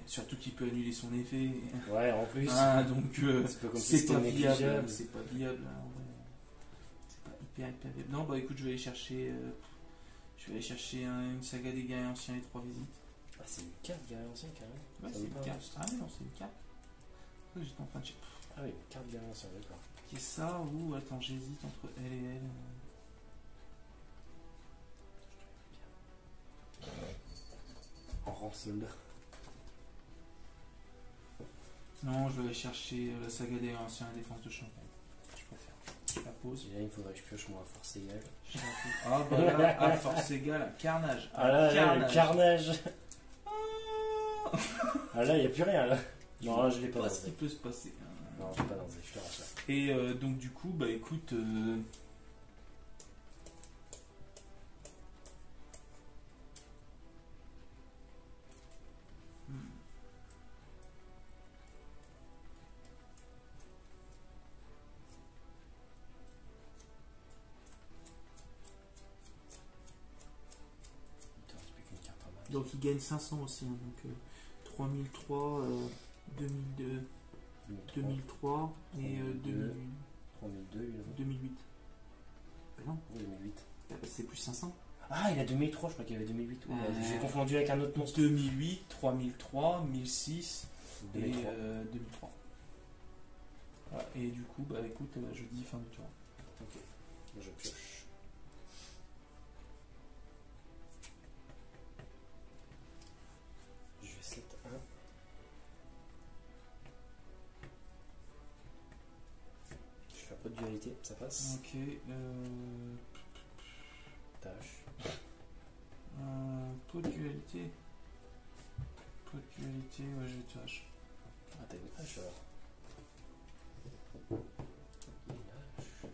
surtout qu'il peut annuler son effet. Ouais, en plus. Ah, donc C'est pas comme si c'est c'était pas viable. négligeable. C'est pas viable. Hein, ouais. C'est pas hyper viable. Non, bah écoute, je vais aller chercher. Une saga des guerriers anciens et 3 visites. Ah, c'est une carte guerrier ancien, carrément. Ouais, Ça c'est me une parle. carte. Ah non, c'est une carte. J'étais en train de chercher. Ah oui, une carte guerrier ancien, d'accord. Qui est ça ou attends, j'hésite entre elle et elle. En rang soldat. Non, je vais aller chercher la saga des guerriers anciens et défense de Champagne. Je préfère. Je la pose. Et là, il faudrait que je pioche moi à force égale. Ah bah là, à force égale, à carnage. Ah là, carnage. le carnage. Ah là, il n'y a plus rien là. Non, là, je l'ai pas Pas ce dansé. qui peut se passer. Non, je l'ai pas dansé, je te rassure. Et donc du coup, bah écoute, Il te reste plus qu'une carte en main. donc il gagne 500 aussi, hein, donc 3003, 2002, 2003 et 3002. 2008. 3002, il a 2008. Bah non, Oui, 2008. bah c'est plus 500. Ah, il a 2003, je crois qu'il y avait 2008. Ouais, j'ai confondu avec un autre monstre. 2008, 3003, 1006 et 2003. 2003. Voilà, et du coup, bah écoute, je dis fin du tour. Ok, moi je pioche. Je vais 7-1. Je fais un peu de dualité, ça passe. Ok, Tâche. pot de dualité. Pot de dualité, ouais, je vais te hache. Ah, t'as une hache alors. Une hache.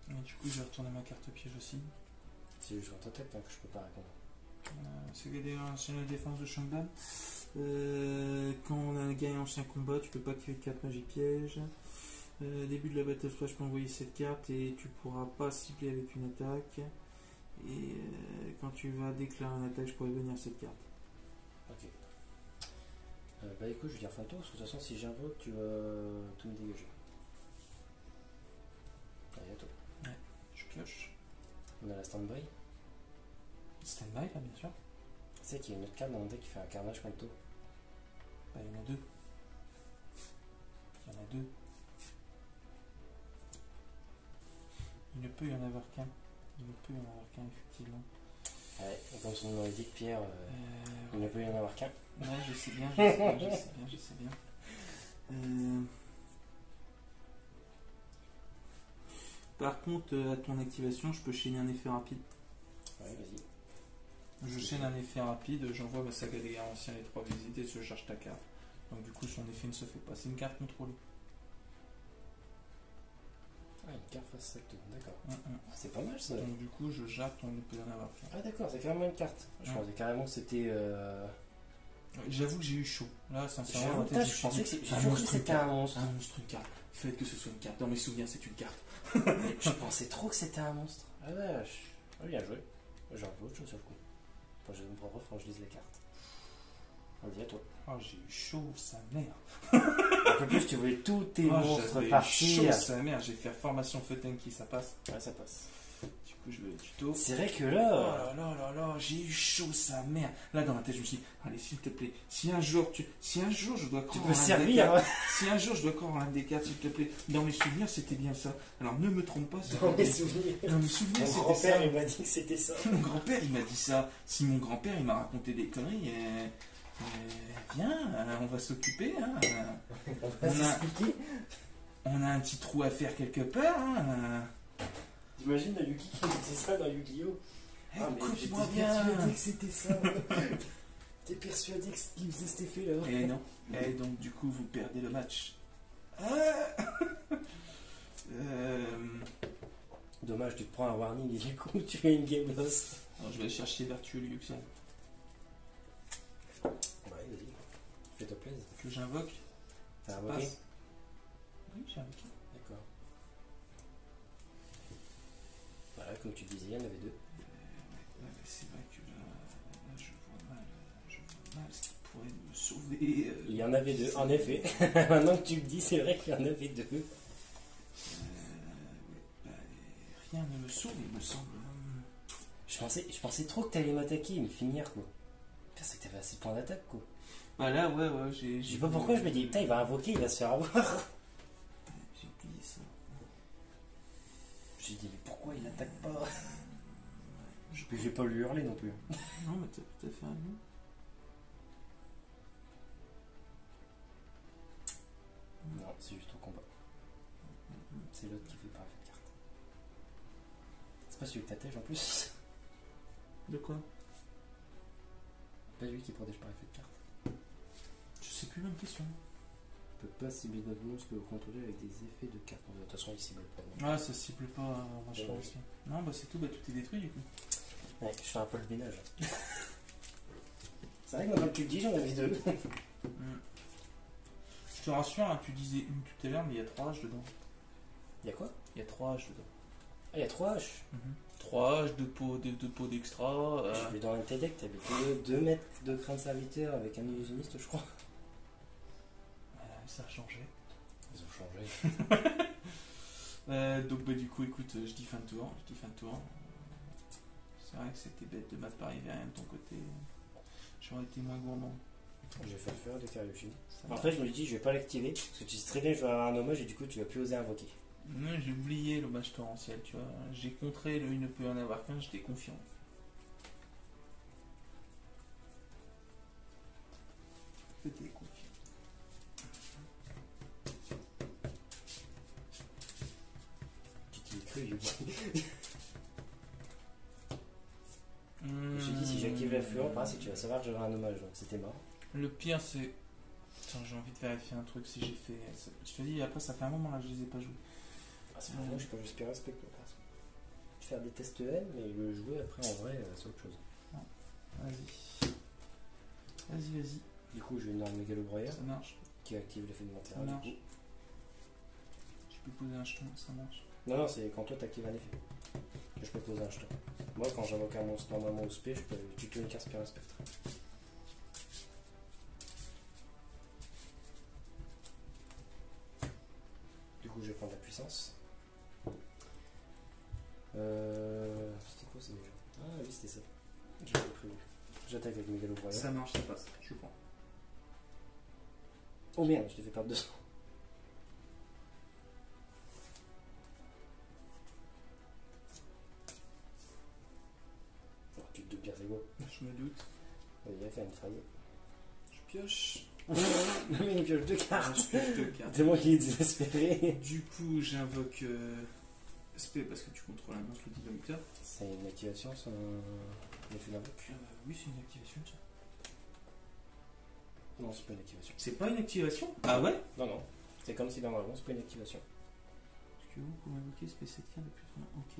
Et du coup, je vais retourner ma carte piège aussi. C'est juste en tête que je peux pas répondre. C'est la défense de Shangdan. Quand on a gagné ancien combat, tu peux pas activer de carte magie piège. Début de la battle splash, je peux envoyer cette carte et tu pourras pas cibler avec une attaque. Et quand tu vas déclarer une attaque, je pourrais venir cette carte. Ok. Bah écoute, je vais dire fin de tour, parce que de toute façon, si j'invoque, tu vas tout me dégager. Allez, à toi. Je pioche. On a la stand-by. Stand-by là, bien sûr. Tu sais qu'il y a une autre carte dans mon deck qui fait un carnage contre toi. Bah, il y en a deux. Il y en a deux. Il ne peut y en avoir qu'un. Il ne peut y en avoir qu'un, effectivement. Ouais, et comme son nom l'indique, Pierre, il ne peut y en avoir qu'un. Ouais, je sais bien, je sais bien, je sais bien, je sais bien. Par contre, à ton activation, je peux chaîner un effet rapide. Ouais, vas-y. Je chaîne un effet rapide, j'envoie ma saga des guerriers anciens les 3 visites et je charge ta carte. Donc du coup, son effet ne se fait pas. C'est une carte contrôlée. Ah, une carte face secte, d'accord. Mm. C'est pas mal ça. Donc du coup, je jappe, on ne peut en avoir qu'un. Ah d'accord, c'est carrément une carte. Je Ouais. pensais carrément que c'était... J'avoue que j'ai eu chaud. Là, sincèrement, Putain, je pensais que j'ai toujours cru que c'était un monstre. Un monstre, une carte. Faites que ce soit une carte. Dans mes souvenirs, c'est une carte. Je pensais trop que c'était un monstre. Ah vache. Ah, bien joué. J'ai un peu autre chose sur le coup. Enfin, j'ai mon propre, faut que je lise les cartes. Vas-y, à toi. Oh, j'ai eu chaud, sa mère. Un peu plus, tu voulais tous tes monstres j'avais eu partir. chaud, sa mère. J'ai fait formation feu tanky, ça passe. Ouais, ça passe. Du coup, je vais le tuto. C'est vrai que Oh là... là là là là, j'ai eu chaud, sa mère. Là, dans ma tête, je me suis dit, allez, s'il te plaît, si un jour je dois Tu courir peux un servir. DK, si un jour je dois courir un DK, s'il te plaît, dans mes souvenirs, c'était bien ça. Alors, ne me trompe pas. Dans mes souvenirs. Dans mes souvenirs, Mon c'était grand-père, ça. il m'a dit que c'était ça. Mon grand-père, il m'a dit ça. Si mon grand-père, il m'a raconté des conneries, viens, on va s'occuper. Hein. On va s'expliquer. On a un petit trou à faire quelque part. Hein. T'imagines la Yuki qui disait ça dans Yu-Gi-Oh! Ah, mais Écoute-moi j'étais bien. persuadé que c'était ça. T'es persuadé qu'il faisait cet effet là. Et non. Et donc, du coup, vous perdez le match. Dommage, tu te prends un warning et du coup tu fais une game loss. Alors, je vais aller chercher Virtueux Luxien Ouais, vas-y. Fais-toi plaisir. que j'invoque. T'as Ça invoqué? passe. Oui, j'ai invoqué. D'accord. Voilà, comme tu disais, il y en avait deux. Ouais, mais c'est vrai que là, je vois mal ce qui pourrait me sauver. Il y en avait deux, en effet. Maintenant que tu le dis, c'est vrai qu'il y en avait deux. Ouais, bah, rien ne me sauve, il me semble. Je pensais trop que t'allais m'attaquer et me finir, quoi. Putain, c'est que t'avais assez de points d'attaque, quoi. Bah là, ouais, Je sais pas pourquoi, je me dis, putain, il va invoquer, il va se faire avoir. J'ai oublié ça. J'ai dit, mais pourquoi il attaque pas? Je vais pas lui hurler non plus. Non, mais t'as tout à fait raison. Non, c'est juste au combat. C'est l'autre qui fait pas effet de carte. C'est pas celui que t'attèges en plus. De quoi? Pas lui qui protège par effet de carte. Je sais plus, même question. Il peut pas cibler notre monstre que vous contrôlez avec des effets de carte. De toute façon, il cible pas. Ah, ça cible pas, vachement aussi. Non, bah c'est tout, bah tout est détruit du coup. Ouais, je fais un peu le binage. C'est vrai que maintenant que tu le dis, j'en avais deux. Je te rassure, hein, tu disais une tout à l'heure, mais il y a 3 H dedans. Il y a quoi? Il y a 3 H dedans. Ah, il y a 3 H. 3 H, 2 pots d'extra. J'ai vu dans un TEDx, t'avais que 2 mètres de crainte serviteur avec un illusionniste, je crois. Ça a changé. Ils ont changé. Donc bah du coup, écoute, je dis fin de tour. C'est vrai que c'était bête de ma part, il n'y avait rien de ton côté. J'aurais été moins gourmand. J'ai fait faire des Karyushi. Ça En va. fait, je me dis, je vais pas l'activer parce que tu sais très bien que je vais avoir un hommage et du coup, tu vas plus oser invoquer. Non, j'ai oublié l'hommage torrentiel, tu vois. J'ai contré le il ne peut y en avoir qu'un, j'étais confiant. J'étais confiant. Tu t'y es cru, Yugi. Je me suis dit, si j'active la fureur, par si tu vas savoir que j'aurai un hommage, donc c'était mort. Le pire, c'est. Tiens, j'ai envie de vérifier un truc si j'ai fait. Je te dis, après, ça fait un moment là que je les ai pas joués. Ah, c'est vraiment, je sais pas, j'espère respecter le perso. Je vais faire des tests N, mais le jouer après en vrai, c'est autre chose. Vas-y. Vas-y. Du coup, je vais une Mégalo Broyeur Ça marche. qui active l'effet de mon Ça terrain. marche. Du coup. Je peux poser un jeton, ça marche. Non, c'est quand toi t'actives un effet que je peux poser un jeton. Moi, quand j'invoque un monstre normalement au spé, je peux tuer une carte Spire Spectre. Du coup, je vais prendre la puissance. C'était quoi ça déjà? Ah oui, c'était ça. Je l'avais prévu. J'attaque avec Mégalo Broyeur. Ça marche, ça passe. Je prends. Oh merde, je t'ai fait perdre 200. Oh, tu te doutes bien, c'est quoi? Je me doute. Il va faire une phrase. Je pioche. Mais il pioche 2 cartes. Je pioche 2 cartes. C'est moi qui est désespéré. Du coup, j'invoque SP parce que tu contrôles un monstre, le dynamiteur. C'est une activation, son effet d'invoque? Oui, c'est une activation, ça. Non, c'est pas une activation. C'est pas une activation? Ah ouais? Non, non. C'est comme si dans Dragon, c'est pas une activation. Est-ce que vous pouvez invoquer SP 7 cartes depuis ton... Ok.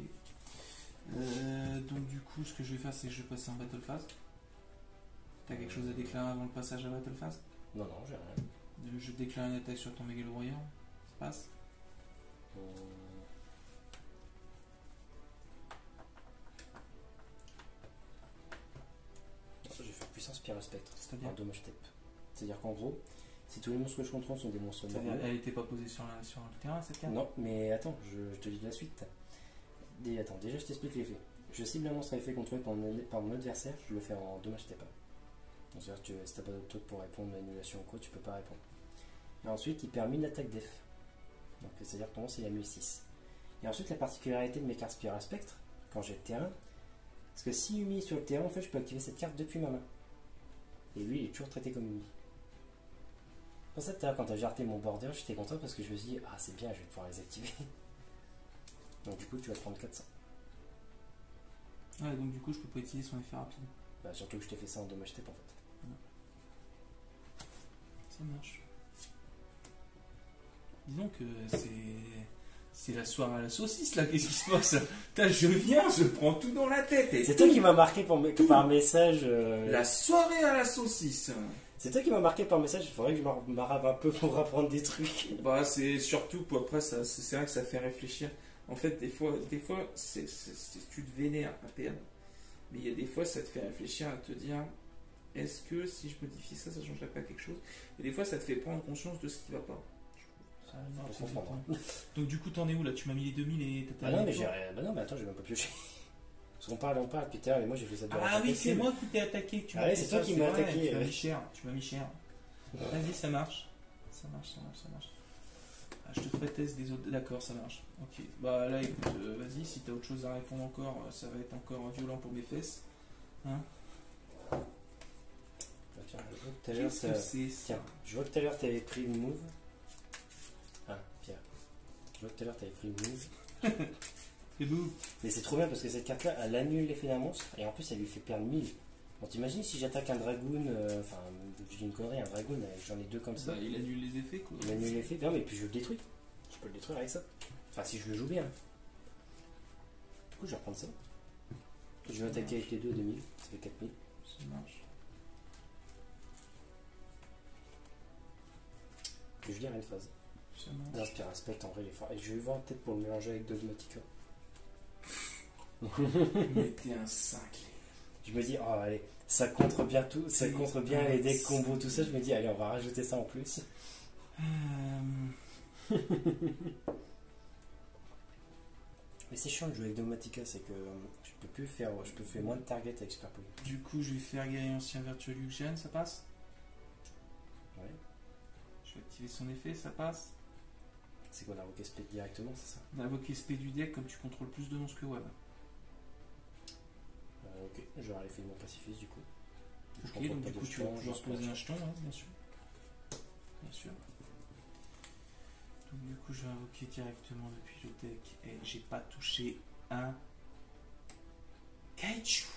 Donc du coup, ce que je vais faire, c'est que je vais passer en Battle Phase. T'as quelque chose à déclarer avant le passage à Battle Phase? Non, non, j'ai rien. Je déclare une attaque sur ton Mégalo Warrior. Ça passe? Je vais faire puissance Spire Spectre. C'est-à-dire? Un dommage tape. C'est-à-dire qu'en gros, si tous les monstres que je contrôle sont des monstres C'est-à-dire, normaux. elle était pas posée sur le terrain, cette carte? Non, mais attends, je te dis la suite. Attends, déjà je t'explique l'effet. Je cible un monstre à effet contrôlé par mon adversaire, je le fais en dommage tape. Donc c'est-à-dire que si t'as pas d'autre truc pour répondre à l'annulation ou quoi, tu peux pas répondre. Et ensuite, il permet une attaque def. Donc c'est-à-dire que ton monstre il a 1006. Et ensuite, la particularité de mes cartes Spire Spectre, quand j'ai le terrain, parce que si Umi est sur le terrain, en fait, je peux activer cette carte depuis ma main. Et lui, il est toujours traité comme Umi. Pour ça, tout à l'heure, quand t'as jarté mon border, j'étais content parce que je me suis dit, ah, c'est bien, je vais pouvoir les activer. Donc, du coup, tu vas prendre 400. Ouais, donc du coup, je peux pas utiliser son effet rapide. Bah, surtout que je t'ai fait ça en dommage tape en fait. Ça marche. Dis donc, c'est la soirée à la saucisse là, qu'est-ce qui se passe? Putain, je viens, je prends tout dans la tête. Et C'est toi qui m'as marqué par message. La soirée à la saucisse. C'est toi qui m'as marqué par message. Il faudrait que je m'arrave un peu pour apprendre des trucs. Bah, c'est surtout, pour après, c'est vrai que ça fait réfléchir. En fait, des fois tu te vénères à perdre. Mais il y a des fois, ça te fait réfléchir à te dire, est-ce que si je modifie ça, ça changerait pas quelque chose? Et des fois, ça te fait prendre conscience de ce qui va pas. Faut comprendre. Donc du coup, t'en es où là? Tu m'as mis les 2000 et t'as Ah non, mais bah non, mais attends, j'ai même pas pioché. Parce qu'on parle, Peter, et moi j'ai fait ça de Ah oui, c'est moi qui t'ai attaqué. Ah ouais, c'est toi qui m'as attaqué. Tu m'as mis cher. Tu m'as mis cher. Vas-y, ça marche. Ça marche. Ah, je te ferai test des autres. D'accord, ça marche. Ok. Bah là, écoute, vas-y, si t'as autre chose à répondre encore, ça va être encore violent pour mes fesses. Hein? Bah, tiens, je vois que tout à l'heure t'avais pris une move. Ah, Pierre. Je vois que tout à l'heure t'avais pris une move. C'est beau. Mais c'est trop bien parce que cette carte-là, elle annule l'effet d'un monstre et en plus elle lui fait perdre 1000. Bon, t'imagines si j'attaque un dragoon, enfin, je dis une connerie, un dragoon, j'en ai deux comme ça. Bah, il annule les effets quoi. Il annule l'effet, non mais puis je le détruis. Je peux le détruire avec ça. Enfin, si je le joue bien. Du coup, je vais reprendre ça. Je vais attaquer avec les deux à 2000, ça fait 4000. Ça marche. Puis je lire une phase. Ça marche. Inspire un spectre, en vrai, il est fort. Et je vais voir peut-être pour le mélanger avec Dogmatica. Mettez un 5. Je me dis, oh allez, ça contre bien tout, ça contre bien les decks combos, tout ça. Je me dis, allez, on va rajouter ça en plus. Mais c'est chiant de jouer avec Dogmatica, c'est que je peux faire moins de target avec Super Poly. Du coup, je vais faire guerrier ancien Virtual Luxian, ça passe? Ouais. Je vais activer son effet, ça passe? C'est quoi, l'invoquer spell directement, c'est ça? D'invoquer SP du deck comme tu contrôles plus de monstres que web. Ok, j'aurai l'effet de mon pacifiste du coup. Ok, donc du coup tu vas pouvoir poser un jeton, hein, bien sûr. Bien sûr. Donc du coup je vais invoquer directement depuis le deck et j'ai pas touché un Kaiju.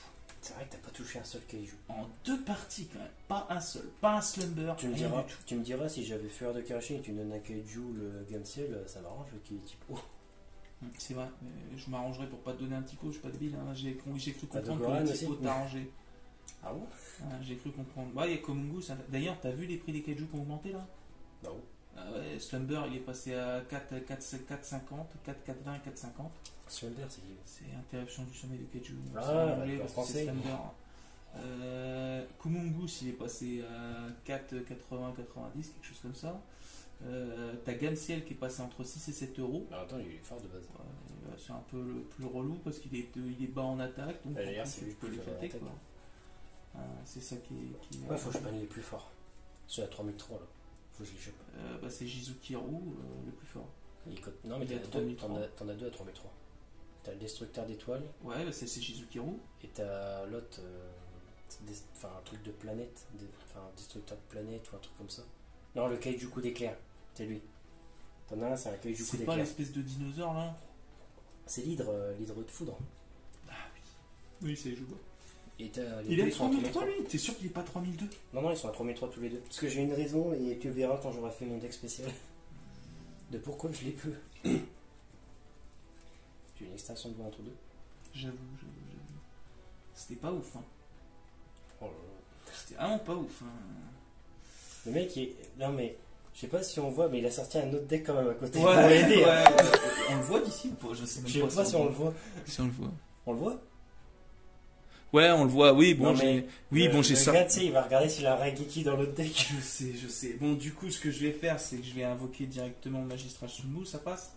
C'est vrai que t'as pas touché un seul Kaiju. En 2 parties quand même, pas un seul, pas un Slumber, Tu me rien diras, du tout. tu me diras si j'avais Fureur de Karashin et tu me donnes un Kaiju, le Gamciel, ça m'arrange le qui est type O. C'est vrai, je m'arrangerai pour pas te donner un typo, je suis pas débile, hein. J'ai cru T'as de comprendre Goran que le aussi typo t'a arrangé. Ah bon? J'ai cru comprendre. Ouais, il y a Komungus. D'ailleurs, t'as vu les prix des Kaiju qui ont augmenté là? Non. Ah ouais, Slumber il est passé à 4,50, 4,20 et 4,50. Slumber, C'est interruption du sommet de Kaiju. Ah, C'est en anglais en parce que français. c'est Slumber. Kumungus il est passé à 4,80, 90, quelque chose comme ça. T'as Gamciel qui est passé entre 6 et 7 euros. Alors attends, il est fort de base. C'est un peu le plus relou parce qu'il est bas en attaque. Donc D'ailleurs, tu peux l'éclater quoi. C'est ça qui est. Ouais, faut que je prenne les plus forts. C'est à 3003 là. Faut que je les chope. C'est Jizukiru le plus fort. Non, mais Il est à t'en as deux à 3003. T'as le destructeur d'étoiles. Ouais, c'est Jizukiru. Et t'as l'autre. Enfin, un truc de planète. Enfin, destructeur de planète ou un truc comme ça. Non, le Kaiju coup d'éclair. C'est lui. T'en as un, c'est un Kaiju coup C'est d'éclair. pas l'espèce de dinosaure là? C'est l'hydre de foudre. Ah oui. Oui, c'est je vois. Et Il est à 3003 lui? T'es sûr qu'il est pas 3002? Non, ils sont à 3003 tous les deux. Parce que j'ai une raison et tu verras quand j'aurai fait mon deck spécial. De pourquoi je l'ai peu. J'ai une extinction de voix entre deux. J'avoue. C'était pas ouf, hein. Oh là là. C'était vraiment pas ouf, hein. Le mec est. Non, mais. Je sais pas si on voit, mais il a sorti un autre deck quand même à côté. Ouais, pour l'aider, hein. On le voit d'ici ou pas? Je sais même Je sais pas si on le voit. Si on le voit. On le voit? Ouais, on le voit. Oui, bon, Non, mais j'ai ça. Le gars, tu sais, il va regarder s'il a un Raigeki dans l'autre deck. Je sais. Bon, du coup, ce que je vais faire, c'est que je vais invoquer directement le Magistrat Sunmu, ça passe?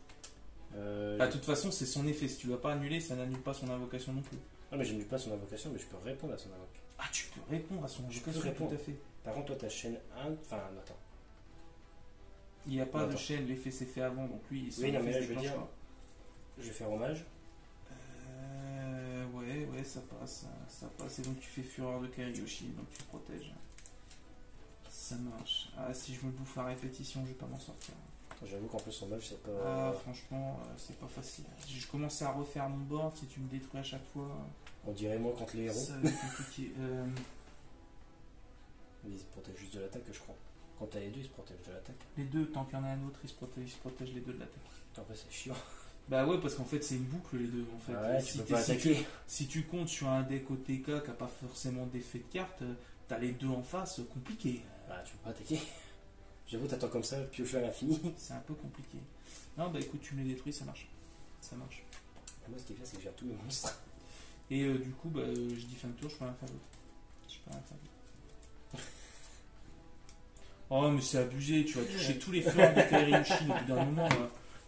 De toute façon, c'est son effet. Si tu vas pas annuler, ça n'annule pas son invocation non plus. Non, mais je n'annule pas son invocation, mais je peux répondre à son invocation. Ah, tu peux répondre à son invocation, répondre. tout à fait. Par contre, toi, ta chaîne 1. Enfin, attends. Il n'y a pas Non, de attends. chaîne, l'effet s'est fait avant, donc lui, Oui, non, mais là, se je veux déclenche dire. pas. Je vais faire hommage. Ouais, ça passe. Ça passe. Et donc tu fais Fureur de Kariyoshi, donc tu protèges. Ça marche. Ah, si je me bouffe à répétition, je vais pas m'en sortir. J'avoue qu'en plus, hommage, c'est pas. Ah, franchement, c'est pas facile. Si je commençais à refaire mon board, si tu me détruis à chaque fois, On dirait moi contre les héros. ça va être compliqué. Mais il se protège juste de l'attaque, je crois. Quand t'as les deux, ils se protègent de l'attaque. Les deux, tant qu'il y en a un autre, ils se protègent les deux de l'attaque. Après, c'est chiant. Bah ouais, parce qu'en fait, c'est une boucle les deux. En fait. Ouais, si, tu peux pas si attaquer. si tu comptes sur un deck OTK qui n'a pas forcément d'effet de carte, t'as les deux en face, compliqué. Bah, tu peux pas attaquer. J'avoue, t'attends comme ça, piocher à l'infini. C'est un peu compliqué. Non, bah écoute, tu me les détruis, ça marche. Ça marche. Et moi, ce qui est bien, c'est que j'ai tous mes monstres. Et du coup, bah, je dis fin de tour, je peux rien faire d'autre. Je peux rien faire d'autre. Oh, mais c'est abusé, tu vas toucher tous les flancs de Kairiushi au bout d'un moment.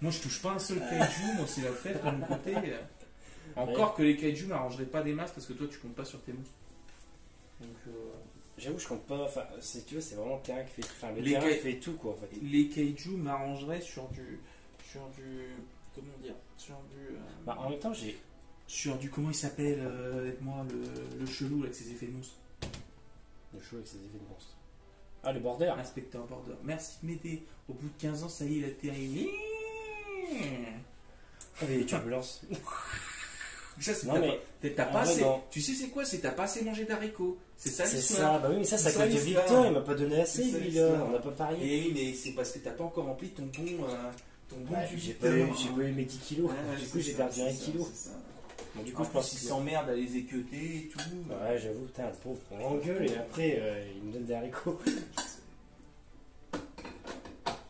Moi, je touche pas un seul kaiju, moi, c'est la fête de mon côté. Encore que les kaiju m'arrangeraient pas des masses parce que toi, tu comptes pas sur tes monstres. Donc, J'avoue, je compte pas. Enfin, si tu veux, c'est vraiment le terrain qui fait tout. Enfin, le Les terrain ca- fait tout, quoi, en fait. les kaiju m'arrangeraient sur du. Comment dire. Bah, en même temps, j'ai. Sur du. Comment il s'appelle avec moi, le chelou là, avec ses effets de monstre. Le show avec ses effets de monstre. Ah, le border. Inspecteur Border. Merci de m'aider. Au bout de 15 ans, ça y est, il a terrible. Ah, les turbulences. Ça, c'est Non, t'as mais. pas, t'as en pas vrai, assez. non. Tu sais, c'est quoi? C'est t'as pas assez mangé d'haricots. C'est ça C'est l'histoire. ça, bah oui, mais ça, c'est à C'est ça, cause de l'histoire. Victor, il m'a pas donné assez, C'est ça, lui, là. l'histoire. On n'a pas parié. Et oui, mais c'est parce que t'as pas encore rempli ton bon. Ton bon Ouais, du j'ai Victor. pas eu mes 10 kilos. Ouais, du coup, c'est j'ai ça, perdu c'est 1 ça, kilo. c'est ça. Bon, du En coup, je plus, pense il que. s'emmerde à les équeuter et tout. Ouais, j'avoue, putain, le pauvre, on l'engueule et après, il me donne des haricots.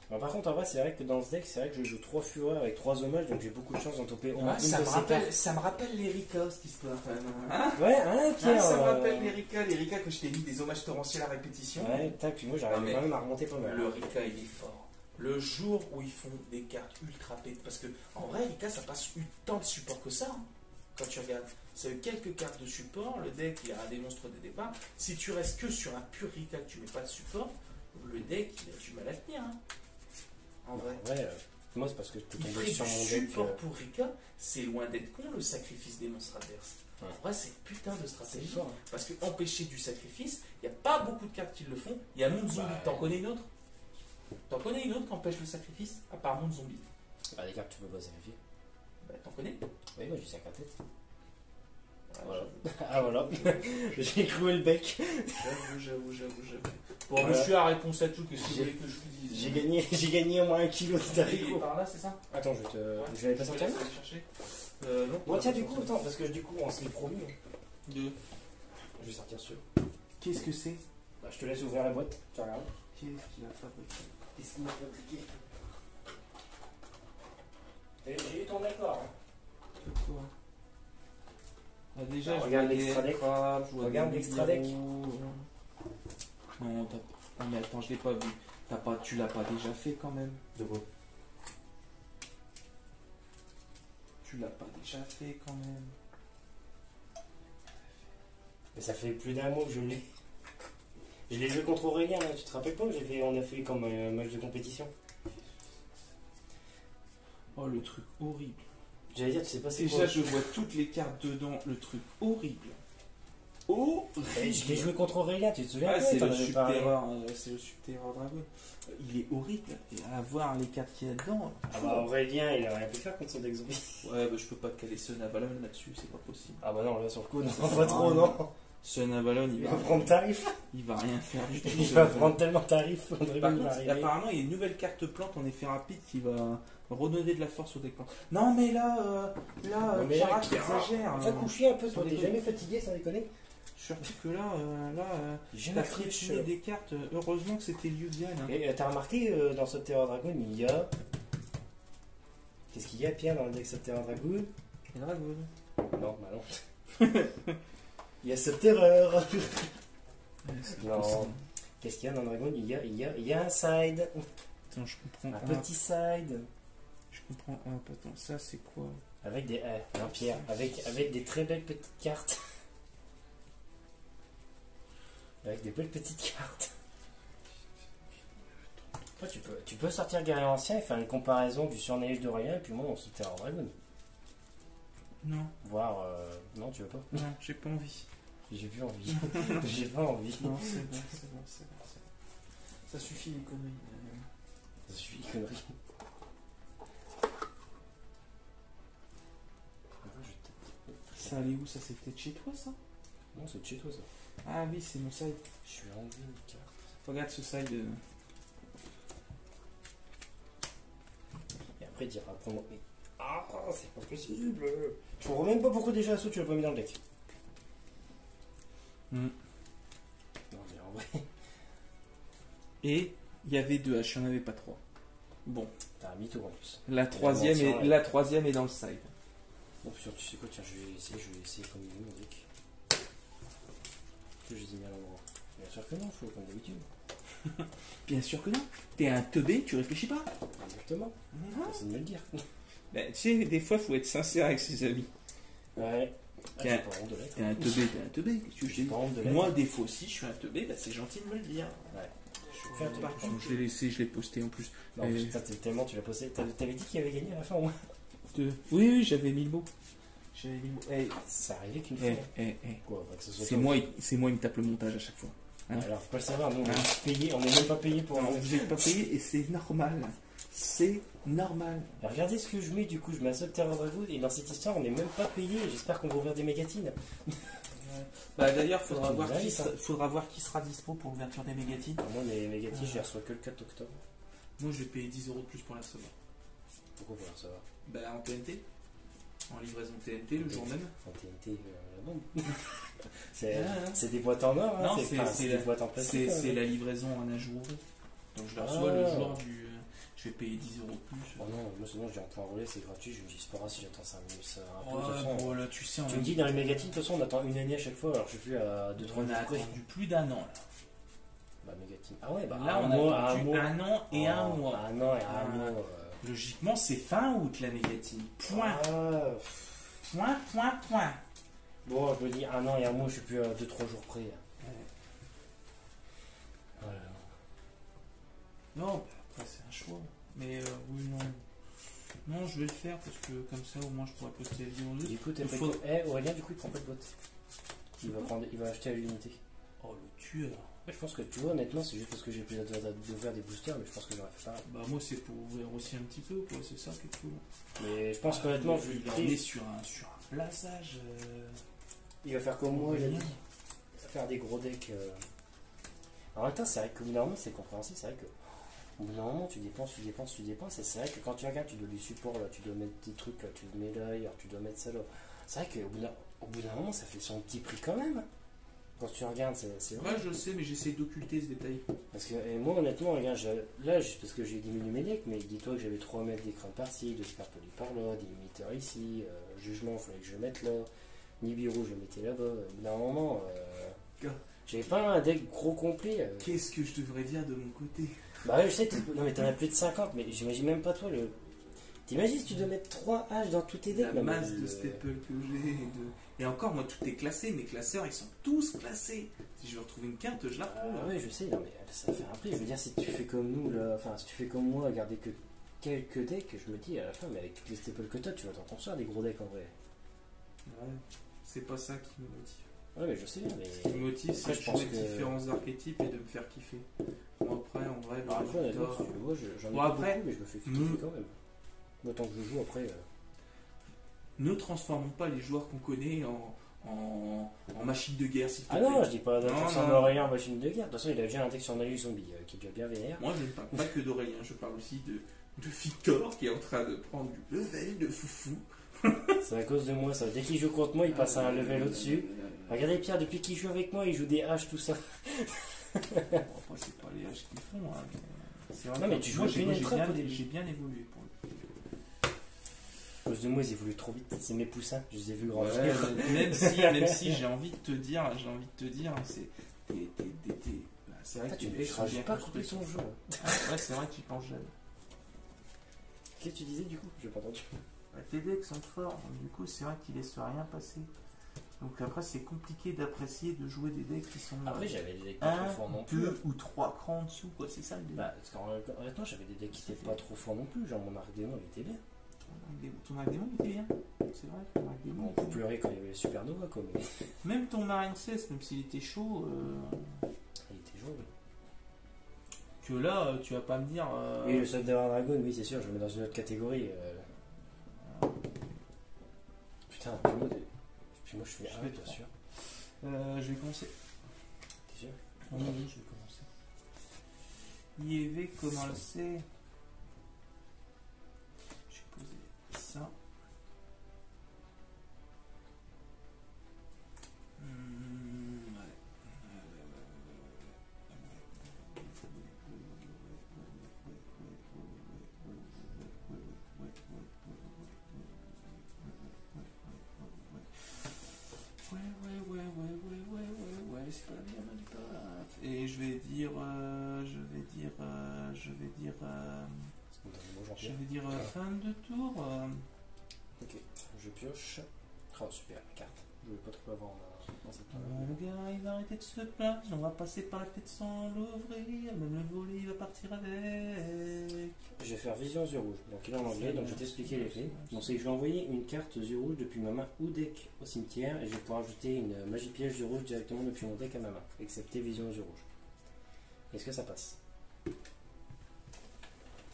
Bon, par contre, en vrai, c'est vrai que dans ce deck, c'est vrai que je joue 3 fureurs avec 3 hommages, donc j'ai beaucoup de chance d'en toper au moins une de ces cartes. Ça me rappelle les Rika, cette histoire. Hein, Ouais, hein, Pierre. ça me rappelle les Rika que je t'ai mis des hommages torrentiels à répétition. Ouais, putain, puis moi, Non, j'arrive mais quand même à remonter pas mal. Le Rika, il est fort. Le jour où ils font des cartes ultra pétées, parce que en vrai, Rika, ça passe eu tant de support que ça. Hein, quand tu regardes, c'est quelques cartes de support. Le deck, il a des monstres de départ. Si tu restes que sur un pur Rika, que tu mets pas de support, le deck, il a du mal à tenir. Hein, en vrai. Ouais, moi, c'est parce que je peux Il tomber ferait sur du mon deck. support pour Rika, c'est loin d'être con le sacrifice des monstres adverses. Ouais. En vrai, c'est putain de C'est stratégie. fort. Hein. Parce que empêcher du sacrifice, il n'y a pas beaucoup de cartes qui le font. Il y a Monde Zombie. Bah, T'en connais une autre? T'en connais une autre qui empêche le sacrifice, à part Monde Zombie? Bah, les cartes, tu peux pas sacrifier. Bah, t'en connais? Oui, moi, j'ai 5 à tête. Ouais, Voilà. Ah, voilà. J'ai cloué le bec. J'avoue. Bon, Voilà. monsieur a réponse à tout. Qu'est-ce que vous voulez que je vous dise? J'ai gagné au moins 1 kilo de Il est haricots. par là, c'est ça? Attends, je vais te. Ouais. Je vais aller passer Je en te laisse terme. aller chercher. Non. Bon, tiens, du coup, attends, parce que du coup, on se l'est promis. Hein. Deux. Je vais sortir celui. Qu'est-ce que c'est? Bah, je te laisse ouvrir la boîte. Tu regardes. Qu'est-ce qu'il a fabriqué? Qu'est-ce qu'il m'a fabriqué? J'ai eu ton accord. Hein. Quoi? Ah, déjà, Ah, je regarde vois des l'extra deck. crabes, je vois Regarde des l'extra deck. numéros. Non, ah, mais attends, je l'ai pas vu. Tu l'as pas déjà fait quand même. De quoi? Tu l'as pas déjà fait quand même. Mais ça fait plus d'1 mois que je l'ai. Je l'ai joué contre Aurélien, là. Tu te rappelles pas? On a fait comme un match de compétition. Oh, le truc horrible. J'allais dire, tu sais pas c'est Déjà, quoi. je vois toutes les cartes dedans. Le truc horrible. Je l'ai joué contre Aurélien, tu te souviens? Ah, pas, c'est t'en le avais parlé. Subterror, c'est le Subterror Dragon. Il est horrible. Et à voir les cartes qu'il y a dedans. Ah bah Aurélien, il a rien pu faire contre son deck zombie. Ouais, bah je peux pas caler Sun Avalon là-dessus, c'est pas possible. Ah bah non, là sur le coup, non, Ça sert pas à trop, rien. non. Sun Avalon, Il va prendre tarif. il va rien faire du tout. Il Sun va Avalon. prendre tellement tarif. Par André va contre, arriver. apparemment, il y a une nouvelle carte plante en effet rapide qui va redonner de la force au deck plante. Non, mais là, Non, mais Kira là, qui exagère. Va coucher un peu, toi, Sans t'es déconner. jamais fatigué, sans déconner. Surtout que là, J'ai t'as jamais cru piétiné des cartes. Heureusement que c'était Liu Dian. Hein. Et t'as remarqué, dans Subterror Dragon, il y a. Qu'est-ce qu'il y a, Pierre, dans le deck Subterror Dragon? Et Dragon. Non, bah non. Il y a Subterror. Non. Non. Qu'est-ce qu'il y a dans Dragon? Il y a un side. Attends, je comprends. Un petit side. Je comprends. Attends, ça c'est quoi? Avec des. Non, Pierre. Avec des très belles petites cartes. Avec des belles petites cartes. Toi, tu peux sortir Guerrier Ancien et faire une comparaison du Surneige d'Aurélien et puis moi on Subterror Dragon. Non, Voir. Non, tu veux pas? non, j'ai pas envie. J'ai plus envie. J'ai pas envie. Non, c'est bon. Ça suffit les conneries. Ça suffit, connerie. Ça allait où? Ça c'était de chez toi ça? Non, c'est de chez toi ça. Ah oui, c'est mon side. Je suis envie une carte. Regarde ce side. après il dira pour moi, mais ah, c'est pas possible. Je comprends même pas pourquoi déjà Assaut tu l'as pas mis dans le deck. Mm. Non, mais en vrai, Et il y avait 2 haches, il n'y en avait pas 3. Bon, t'as un mytho en plus. la troisième est dans le side. Bon, puis tu sais quoi, tiens, je vais essayer comme il est mon deck. Que je les ai mis à l'endroit. Bien sûr que non, faut comme d'habitude. Bien sûr que non. T'es un teubé, tu réfléchis pas. Exactement. C'est de me le dire. Ben, tu sais, des fois, faut être sincère avec ses amis. Ouais. T'es J'ai un- pas honte de l'être. T'es un teubé, qu'est-ce que je J'ai dis pas honte de l'être. Moi, des fois aussi, je suis un teubé, bah, c'est gentil de me le dire. Ouais. Je fais un truc. Par contre, je l'ai laissé, je l'ai posté en plus. Non, Et- putain, tellement tu l'as posé. T'avais dit qu'il avait gagné à la fin au moins. Oui, j'avais mis le mot. C'est arrivé qu'une Eh, fois. eh, eh. Quoi, bah, que ce soit C'est toi. moi, il me tape le montage à chaque fois. Hein. Alors, faut pas le savoir, nous on Hein. est payé, on est même pas payé pour. Alors, vous n'êtes pas payé et c'est normal. C'est normal. Et regardez ce que je mets du coup, je mets un seul Terror Dragoon et dans cette histoire on n'est même pas payé. J'espère qu'on va ouvrir des mégatines. Bah, d'ailleurs, faudra voir qui faudra voir qui sera dispo pour l'ouverture des mégatines. Moi, les mégatines, je les reçois que le 4 octobre. Moi, je vais payer 10 € de plus pour la recevoir. Pourquoi pour le savoir? Bah, en TNT. En livraison TNT le jour même. En TNT, la bombe. C'est Ah, c'est des boîtes en or, hein, Non, c'est c'est des boîtes en plastique. C'est la livraison en un jour. Donc je la reçois le jour du. Je vais payer 10 € de plus. Oh non, moi c'est bon, j'ai un point relais, c'est gratuit, je me dis c'est pas grave si j'attends 5 minutes, ça un peu. Ouais, De toute façon, bon, là, tu sais, tu me dis dans les mégatines, de toute façon on attend une année à chaque fois, alors je suis plus à 2-3 on a jours près. attendu plus d'un an. Là, Bah mégatine. Ah ouais, bah là un on mois, a attendu mois. un an et un Oh, mois. Un an et un Ah. mois. Logiquement, c'est fin août la négative. Point. Ah, Point, point, point. bon, je me dis un an et un mois, je suis plus à 2-3 jours près. Voilà. Non, bah, après c'est un choix. Mais oui, non. Non, je vais le faire parce que comme ça au moins je pourrais poster la vidéo en deux. Du coup, t'as Il fait faut- quoi Aurélien, du coup, il prend pas de boîte. Il va acheter à l'unité. Oh le tueur. Je pense que tu vois, honnêtement, c'est juste parce que j'ai plus d'ouvrir des boosters, mais je pense que j'aurais fait pareil. Bah moi c'est pour ouvrir aussi un petit peu quoi, c'est ça qui est cool. Mais je pense qu'honnêtement, vu le on est prix, sur un plaçage. il va faire comme moi, il a dit. Aurélien. Il va faire des gros decks. En même temps, c'est vrai qu'au bout d'un moment, c'est compréhensible. C'est vrai que au bout d'un moment, tu dépenses. Et c'est vrai que quand tu regardes, tu dois du support, là, tu dois mettre des trucs, là, tu mets l'ailleurs, tu dois mettre ça là. C'est vrai qu'au bout d'un moment, ça fait son petit prix quand même. Quand tu regardes, c'est vrai. Ouais, je sais, mais j'essaie d'occulter ce détail. Parce que et moi, honnêtement, regarde, là, parce que j'ai diminué mes decks, mais dis-toi que j'avais 3 mètres d'écran par-ci, 2 Scarpoli par-là, des limiteurs ici, jugement, il fallait que je le mette là, Nibiru, je le mettais là-bas. Au bout d'un moment, j'avais pas un deck gros complet. Qu'est-ce que je devrais dire de mon côté? Bah ouais, je sais, non mais t'en as plus de 50, mais j'imagine même pas toi le. T'imagines si tu dois mettre 3 H dans tous tes decks? La Non, mais masse de staples que j'ai. Et encore, moi, tout est classé. Mes classeurs, ils sont tous classés. Si je veux retrouver une carte, je la retrouve. Ah ouais, je sais, non mais ça fait un prix. Je veux dire, si tu fais comme nous, là, enfin, si tu fais comme moi, garder que quelques decks, je me dis à la fin, mais avec toutes les staples que t'as, tu vas t'en construire des gros decks en vrai. Ouais, c'est pas ça qui me motive. Ouais, mais je sais bien, mais. Ce qui me motive, c'est Après, de je pense jouer que- différents archétypes et de me faire kiffer. Bon, après, en vrai, le Bah, après, honnêtement, résultat... si tu le vois, j'en ai Bon, pas après, beaucoup, mais je me fais kiffer nous- quand même. Moi, tant que je joue, après. Ne transformons pas les joueurs qu'on connaît en machines de guerre, s'il te Ah plaît. non, je dis pas Non, d'attention non. d'Aurélien en machine de guerre. De toute façon, il a déjà un deck sur Nalu Zombie qui est déjà bien vénère. Moi, je ne parle pas que d'Aurélien, je parle aussi de Victor qui est en train de prendre du level de foufou. C'est à cause de moi, ça. Dès qu'il joue contre moi, il passe à un level au-dessus. Regardez Pierre, depuis qu'il joue avec moi, il joue des haches, tout ça. Bon, après, c'est pas les haches qu'ils font. Hein, mais c'est vrai Non, mais que tu moi, joues j'ai une j'ai trappe bien, au début. j'ai bien évolué pour le coup. À cause de moi, ils évoluent trop vite. C'est mes poussins, je les ai vus grandir. même si j'ai envie de te dire, c'est c'est vrai Ah, que tu tes me decks sont craches bien pas construits. couper ton jeu. Ouais, c'est vrai que tu penses jeune. Qu'est-ce que tu disais du coup? J'ai pas entendu. Bah, tes decks sont forts, donc du coup, c'est vrai qu'ils laissent rien passer. Donc après, c'est compliqué d'apprécier de jouer des decks qui sont Après, j'avais des decks pas trop forts non plus. 2 ou 3 crans en dessous, quoi. C'est ça le délire. Bah, parce qu'honnêtement, j'avais des decks qui étaient pas trop forts non plus. Genre, mon arc démon, il était bien. Ton arc démon était bien. C'est vrai, ton arc démon. Bon, on peut pleurer quand il y avait les supernova, quoi. Mais Même ton Marine 16, même s'il était chaud, il était jaune. que là, tu vas pas me dire. Oui, le Soldat Dragon, oui, c'est sûr, je le mets dans une autre catégorie. Putain, puis moi je suis Je vais bien sûr. je vais commencer. T'es sûr? Oui, je vais commencer. IEV, comment le sait? c'est pas la meilleure main du paf. Et je vais dire. Fin de tour. Ok, je pioche. Oh super, carte. Je voulais pas trop avoir dans cette main. Le gars il va arrêter de se plaindre, on va passer par la tête sans l'ouvrir, même le volet il va partir avec. Je vais faire vision yeux rouge. Donc il est en anglais, donc je vais t'expliquer l'effet. Donc c'est que je vais envoyer une carte yeux rouge depuis ma main ou deck au cimetière et je vais pouvoir ajouter une magie piège yeux rouge directement depuis mon deck à ma main, excepté vision yeux rouge. Est-ce que ça passe? Qu'est-ce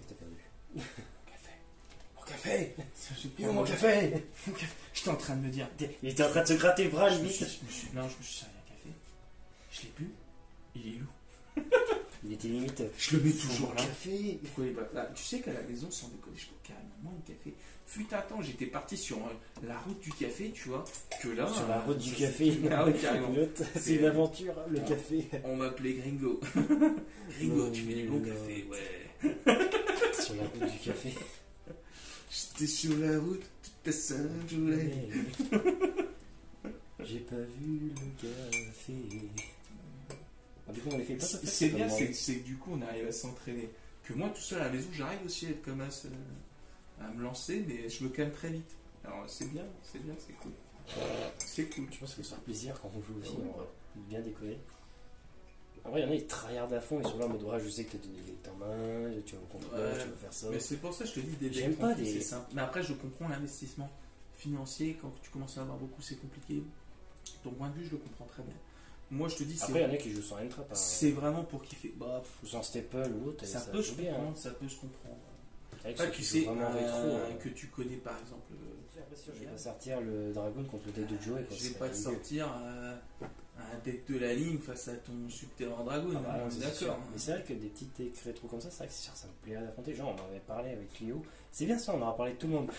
que t'as perdu? Mon café. Où mon café? J'étais en train de me dire. Il était en train de se gratter le bras, Je me limite. suis servi un café. Je l'ai bu. Il est où? Il était limite. Je le mets toujours là. Café. Pourquoi il est pas là? Tu sais qu'à la maison, sans déconner, je peux carrément moins de café. Fut un temps, j'étais parti sur la route du café, tu vois. Que là. Sur la route du café. Ah oui, carrément. C'est une aventure, le café. On m'appelait Gringo. Gringo, tu fais du bon café, ouais. Sur la route du café. J'étais sur la route toute la sainte journée. J'ai pas vu le café. Ah, du coup, on les fait pas. C'est bien, c'est que du coup, on arrive à s'entraîner. Que moi, tout seul à la maison, j'arrive aussi à être comme à me lancer, mais je me calme très vite. Alors, c'est bien, c'est cool. C'est cool. Je pense que ça fait plaisir quand on joue aussi, Ouais. on va bien déconner. En vrai, il y en a, ils tryhardent à fond, ils sont là en mode ouais, je sais que t'as donné les en main, tu vas me contrôler, Ouais. tu vas faire ça. Mais c'est pour ça que je te dis, des J'aime decks pas tranquilles, des- c'est simple. Mais après, je comprends l'investissement financier. Quand tu commences à avoir beaucoup, c'est compliqué. Ton point de vue, je le comprends très bien. Moi, je te dis, Après, il y en a qui jouent sans entrap, hein, c'est vraiment pour kiffer. Bah, ou sans staple ou autre, ça ça peut se joue bien. Hein. comprendre, ça peut se comprendre. C'est vrai que Pas ceux tu qui sais, jouent vraiment rétro. que tu connais par exemple. Je vais pas sortir le dragon contre le deck de Joey. Je vais pas te sortir un deck de la ligne face à ton Subterror Dragon, Ah bah, on non, est c'est d'accord. sûr. hein. Mais c'est vrai que des petites decks rétro comme ça, c'est vrai que c'est sûr, ça me plairait d'affronter. Genre, on en avait parlé avec Clio. C'est bien ça, on en a parlé de tout le monde.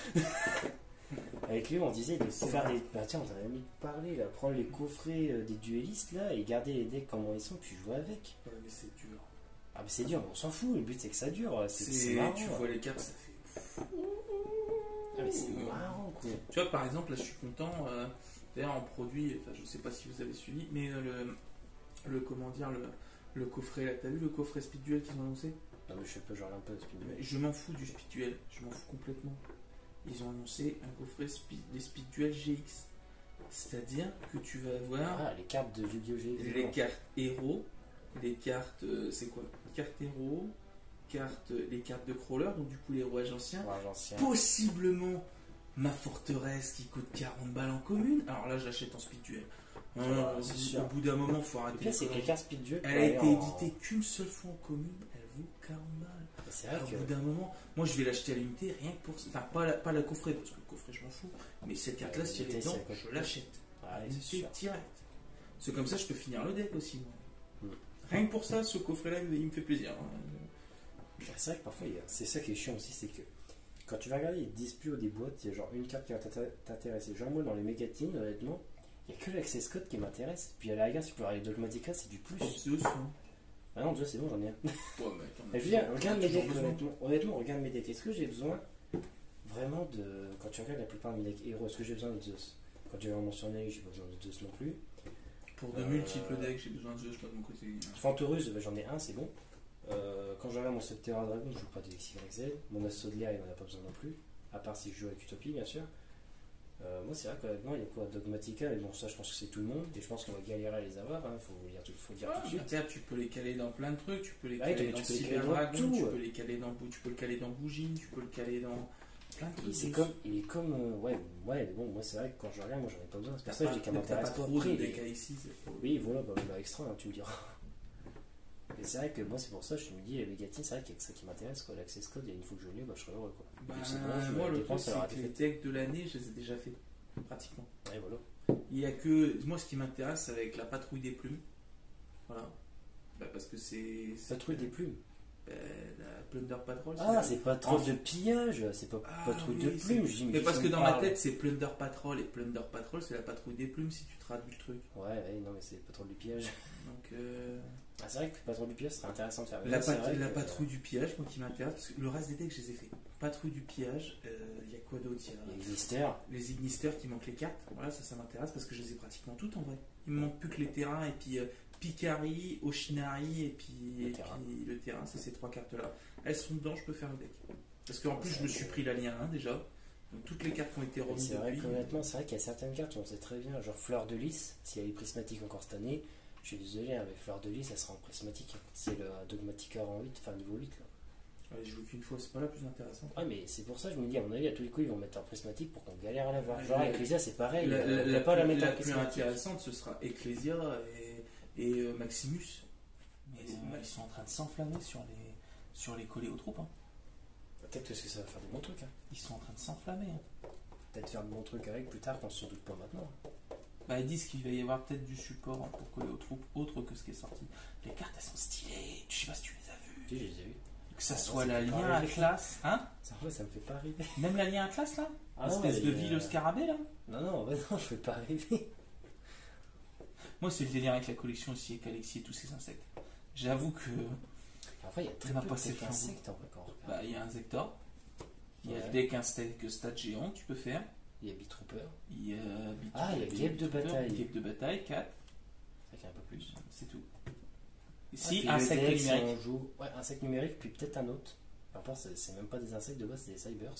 Avec Clio, on disait de C'est faire vrai. des. Bah tiens, on en avait mis parler là, prendre les coffrets des duellistes là et garder les decks comment ils sont, puis jouer avec. Ouais, mais c'est dur. Ah, mais c'est dur, mais on s'en fout. Le but c'est que ça dure. C'est C'est- marrant. tu vois les cartes, ça fait. Ah, mais c'est marrant quoi. Tu vois, par exemple, là je suis content. D'ailleurs, en produit, enfin, je sais pas si vous avez suivi, mais comment dire, le coffret, là, t'as vu le coffret Speed Duel qu'ils ont annoncé? Non, mais je sais pas, genre un peu de speed duel. Je m'en fous du Speed Duel, je m'en fous complètement. Ils ont annoncé un coffret des Speed Duel GX. C'est-à-dire que tu vas avoir Ah, les cartes de Yu-Gi-Oh! GX. les cartes héros, les cartes, c'est quoi? Cartes héros, les cartes de crawler, donc du coup les rouages anciens. Ouais, ancien. Possiblement ma forteresse qui coûte 40 balles en commune. Alors là, je l'achète en Speed Duel. C'est sûr. Au bout d'un moment, faut Le arrêter. pire, c'est les que les conneries. cartes speed duel. Elle a été éditée qu'une seule fois en commune, elle vaut 40 balles. C'est Alors, vrai au bout que. d'un moment, moi je vais l'acheter à l'unité rien que pour. Enfin, pas la coffret, parce que le coffret je m'en fous. Mais cette carte-là, si elle est l'unité, dedans, c'est quoi? je l'achète. Ah, c'est L'unité sûr. direct. C'est comme ça, je peux finir le deck aussi. Moi. Mm. Rien que pour ça, ce coffret-là, il me fait plaisir. hein. C'est vrai que parfois, c'est ça qui est chiant aussi, c'est que quand tu vas regarder les disputes des boîtes, il y a genre une carte qui va t'intéresser. Genre, moi, dans les mégatines, honnêtement, il n'y a que l'Access Code qui m'intéresse. Puis à la rigueur, si tu peux regarder Dogmatica, c'est du plus. C'est aussi. hein. Ah non, déjà, c'est bon, j'en ai un. Ouais, mais attends, Mais je veux dire, regarde mes toujours decks, besoin. honnêtement, regarde mes decks. Est-ce que j'ai besoin vraiment de. Quand tu regardes la plupart de mes decks héros, est-ce que j'ai besoin de Zeus? Quand tu vas mentionner, j'ai pas besoin de Zeus non plus. Pour de multiples decks, j'ai besoin de Zeus, pas de mon côté. Fantorus, j'en ai un, c'est bon. Quand je regarde mon Subterra Dragon, je joue pas de XYZ. Mon Assaut de l'air, il n'en a pas besoin non plus. À part si je joue avec Utopie, bien sûr. Moi, c'est vrai qu'honnêtement, il y a quoi? Dogmatica, et bon, ça, je pense que c'est tout le monde. Et je pense qu'on va galérer à les avoir, hein, faut dire tout de suite. Tiens, tu peux les caler dans plein de trucs, tu peux les Ouais, caler tu dans peux les caler Cyber dans Dragon, tout, tu ouais. peux les caler dans tu peux le caler dans Bougine, tu peux le caler dans plein de trucs. Il est comme ouais, mais bon, moi, c'est vrai que quand je regarde, moi, j'en ai pas besoin. C'est T'as pour ça que pas, je dis qu'à t'as m'intéresse pas pas trop de près. decks à ici. Oui, voilà, bah, extra, hein, tu me diras. Mais c'est vrai que moi, c'est pour ça que je me dis, les Megatines, c'est vrai qu'il y a que ça qui m'intéresse, quoi. L'Access Code, et une fois que je l'ai, bah, je serai heureux, quoi. Bah, Puis c'est bon, je moi, le truc, dépense, ça leur a c'est que été les fait. decks de l'année, je les ai déjà fait, pratiquement. Ouais, voilà. Il y a que. Moi, ce qui m'intéresse, c'est avec la patrouille des plumes. Voilà. Bah, parce que c'est. Patrouille des plumes. La Plunder Patrol. Ah, c'est pas trop Enfin- de pillage, c'est pas patrouille oui, de c'est- plumes. J'imagine Mais parce que qu'on dans ma parle. tête, c'est Plunder Patrol, et Plunder Patrol, c'est la patrouille des plumes si tu traduis le truc. Ouais, non, mais c'est patrouille du pillage. Donc. Ah, c'est vrai que patrouille du pillage serait intéressant de faire. La C'est vrai patrouille que- du pillage, moi qui m'intéresse, parce que le reste des decks, je les ai fait. Patrouille du pillage, il y a quoi quoi d'autre? Il y a Ignister. les Ignister qui manquent les cartes. Voilà, ça m'intéresse parce que je les ai pratiquement toutes en vrai. Il me manque plus que les terrains et puis Picari, Oshinari et puis le terrain, c'est ces 3 cartes-là. Elles sont dedans, je peux faire le deck. Parce qu'en plus, je me suis pris l'alien 1 déjà. Donc toutes les cartes qui ont été remises C'est vrai depuis. qu'honnêtement, c'est vrai qu'il y a certaines cartes où on sait très bien, genre Fleur de Lys, s'il y a eu prismatique encore cette année, je suis désolé, hein, mais Fleur de Lys, elle sera en prismatique. C'est le Dogmatica en 8, enfin niveau 8 là. Ouais, je joue qu'une fois, c'est pas la plus intéressante. Ouais, mais c'est pour ça que je me dis, à mon avis, à tous les coups, ils vont mettre en prismatique pour qu'on galère à la voir. Genre, Ecclesia, c'est pareil. La pas la mettre en plus prismatique. intéressante, ce sera Ecclesia et Maximus. Mais ils sont en train de s'enflammer sur les collés aux troupes. Hein. Peut-être que ça va faire des bons trucs. Hein. Ils sont en train de s'enflammer. Hein. Peut-être faire de bons trucs avec plus tard, qu'on se doute pas maintenant. Bah, ils disent qu'il va y avoir peut-être du support hein, pour coller aux troupes autre que ce qui est sorti. Les cartes, elles sont stylées. Je sais pas si tu les as vues. Si, je les ai vues. Que ça soit la lien Atlas. Hein? Ça me fait pas rêver. Même la lien Atlas là? Ah espèce de ville scarabée là? Non, ouais, non, je fais pas rêver. Moi, c'est le délire avec la collection aussi, avec Alexis et tous ces insectes. J'avoue que. Enfin, il y a très peu d'insectes en vrai quand on regarde. Bah, il y a un Zector. Il y a Ouais. le deck insecte stade géant, tu peux faire. Il y a Beetrooper. Il y a. Il y a Guêpe de bataille. Guêpe de bataille, 4. Ça fait un peu plus. C'est tout. Et Puis si, le insecte deck, si numérique. on joue... Ouais, insecte numérique, puis peut-être un autre. Enfin, c'est même pas des insectes de base, c'est des cybers.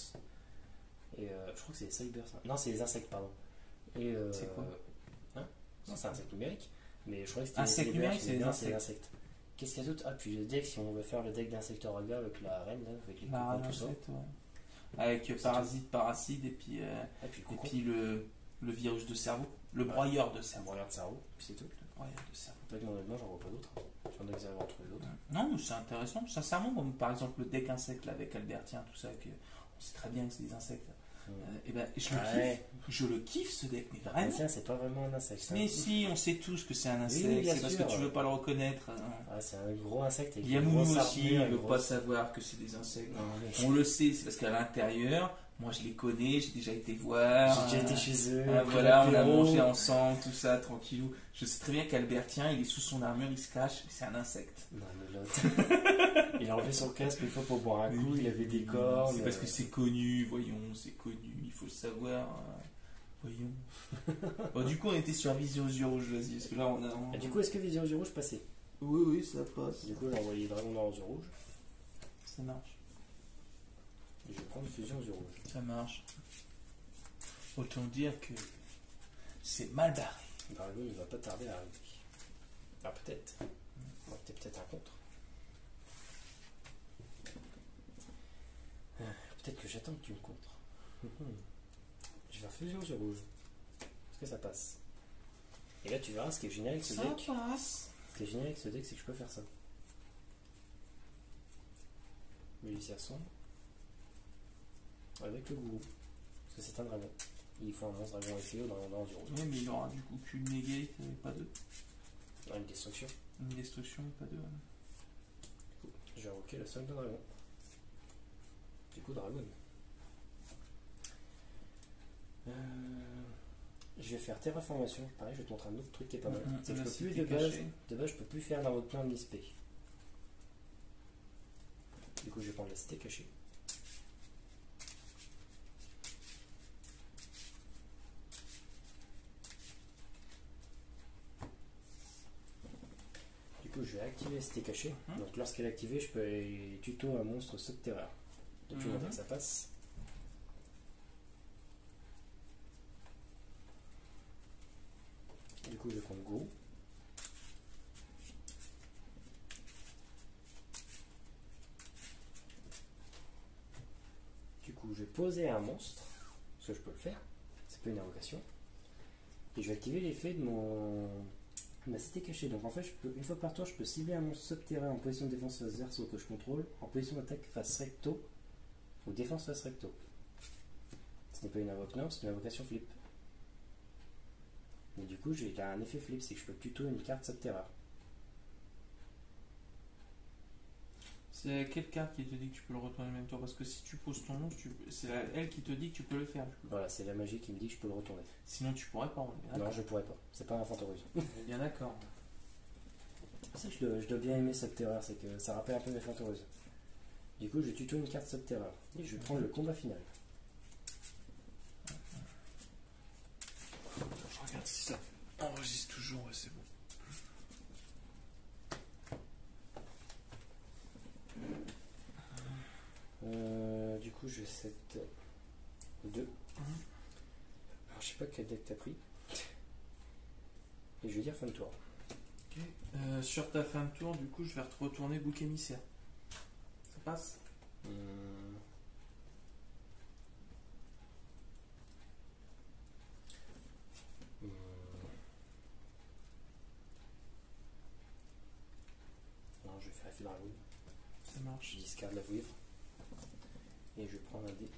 Et je crois que c'est des cybers. Hein. Non, c'est des insectes, pardon. Et C'est quoi? Hein? Non, c'est un insecte numérique. Mais je crois que c'était Insecte numérique, c'est des insectes. insectes. Qu'est-ce qu'il y a d'autre? Ah, puis le deck, si on veut faire le deck d'insectoraga avec la reine, là, avec les La cocons, tout ça. recette, ouais. Avec parasite, paracide et puis, le virus de cerveau. Le broyeur de Un cerveau. broyeur de cerveau, puis c'est tout. Le broyeur de cerveau. Peut-être que honnêtement, j'en vois pas d'autres. J'en ai que j'arrive à en trouver d'autres. Non, mais c'est intéressant. Sincèrement, comme par exemple le deck insecte là, avec Albertien, tout ça, on sait très bien que c'est des insectes. Et ben, je le kiffe. Je le kiffe ce deck, mais vraiment. Tiens, c'est pas vraiment un insecte. Mais si, on sait tous que c'est un insecte, Oui, bien c'est parce sûr. que tu veux pas le reconnaître. Ah, c'est un gros insecte. Il y a Mounou aussi, il veut pas savoir que c'est des insectes. On le sait, c'est parce qu'à l'intérieur, moi je les connais, j'ai déjà été voir. J'ai déjà été chez eux. Voilà, on a mangé ensemble, tout ça, tranquillou. Je sais très bien qu'Albertien, il est sous son armure, il se cache, c'est un insecte. Non, mais l'autre. Il a enlevé son casque une fois pour boire un coup, il avait des cornes. C'est parce que c'est connu, voyons, c'est connu, il faut le savoir. Voyons. Bon, du coup, on était sur Vision aux yeux rouges, vas-y, parce que là, on a. Ah, du coup, est-ce que Vision aux yeux rouges passait? Oui, ça passe. Du coup, j'ai envoyé Dragon Noir aux yeux rouges. Ça marche. Et je vais prendre Fusion aux yeux rouges. Ça marche. Autant dire que c'est mal barré. Dragon, il va pas tarder à arriver. Ah, peut-être. On va peut-être un contre. Peut-être que j'attends que tu me contres. Je vais faire Fusion aux yeux rouges. Est-ce que ça passe? Et là, tu verras ce qui est génial avec ce deck. Ça passe. Ce qui est génial avec ce deck, c'est que je peux faire ça. Milicia sombre. Avec le gourou. Parce que c'est un dragon. Il faut un lance dragon FEO dans du rouge. Oui, mais il aura du coup qu'une negate et pas deux. Ah, une destruction. Une destruction et pas deux. Je vais invoquer le solde de dragon. Du coup, dragon. Je vais faire terraformation. Pareil, je vais te montrer un autre truc qui est pas mal. C'est que je peux plus de base, je peux plus faire dans votre plan de l'ISP. Du coup, je vais prendre la cité cachée. Du coup, je vais activer la cité cachée. Donc, lorsqu'elle est activée, je peux tuto un monstre subterrain. Depuis longtemps que ça passe. Du coup, je vais prendre Go. Du coup, je vais poser un monstre, parce que je peux le faire, c'est pas une invocation. Et je vais activer l'effet de ma cité cachée. Donc en fait, une fois par tour, je peux cibler un monstre subterrain en position de défense face verso que je contrôle, en position d'attaque face recto, ou défense face recto. Ce n'est pas une invocation, non, c'est une invocation flip. Mais du coup, j'ai un effet flip, c'est que je peux tuto une carte subterrain. C'est quelle carte qui te dit que tu peux le retourner en même temps? Parce que si tu poses ton nom, c'est elle qui te dit que tu peux le faire. Voilà, c'est la magie qui me dit que je peux le retourner. Sinon, tu pourrais pas. Non, je pourrais pas. C'est pas un Fantorusion. Bien d'accord. C'est pour ça que je dois bien aimer Subterror, c'est que ça rappelle un peu mes Fantorusions. Du coup, je tuto une carte Subterror. Et je vais prendre le combat final. je 7 2. Alors je sais pas quel deck t'as pris. Et je vais dire fin de tour. Ok. Sur ta fin de tour, du coup, je vais te retourner bouc émissaire. Ça passe? Non, je vais faire effet dragon. Ça marche. Je discarde la vouivre. Et je prends un dé.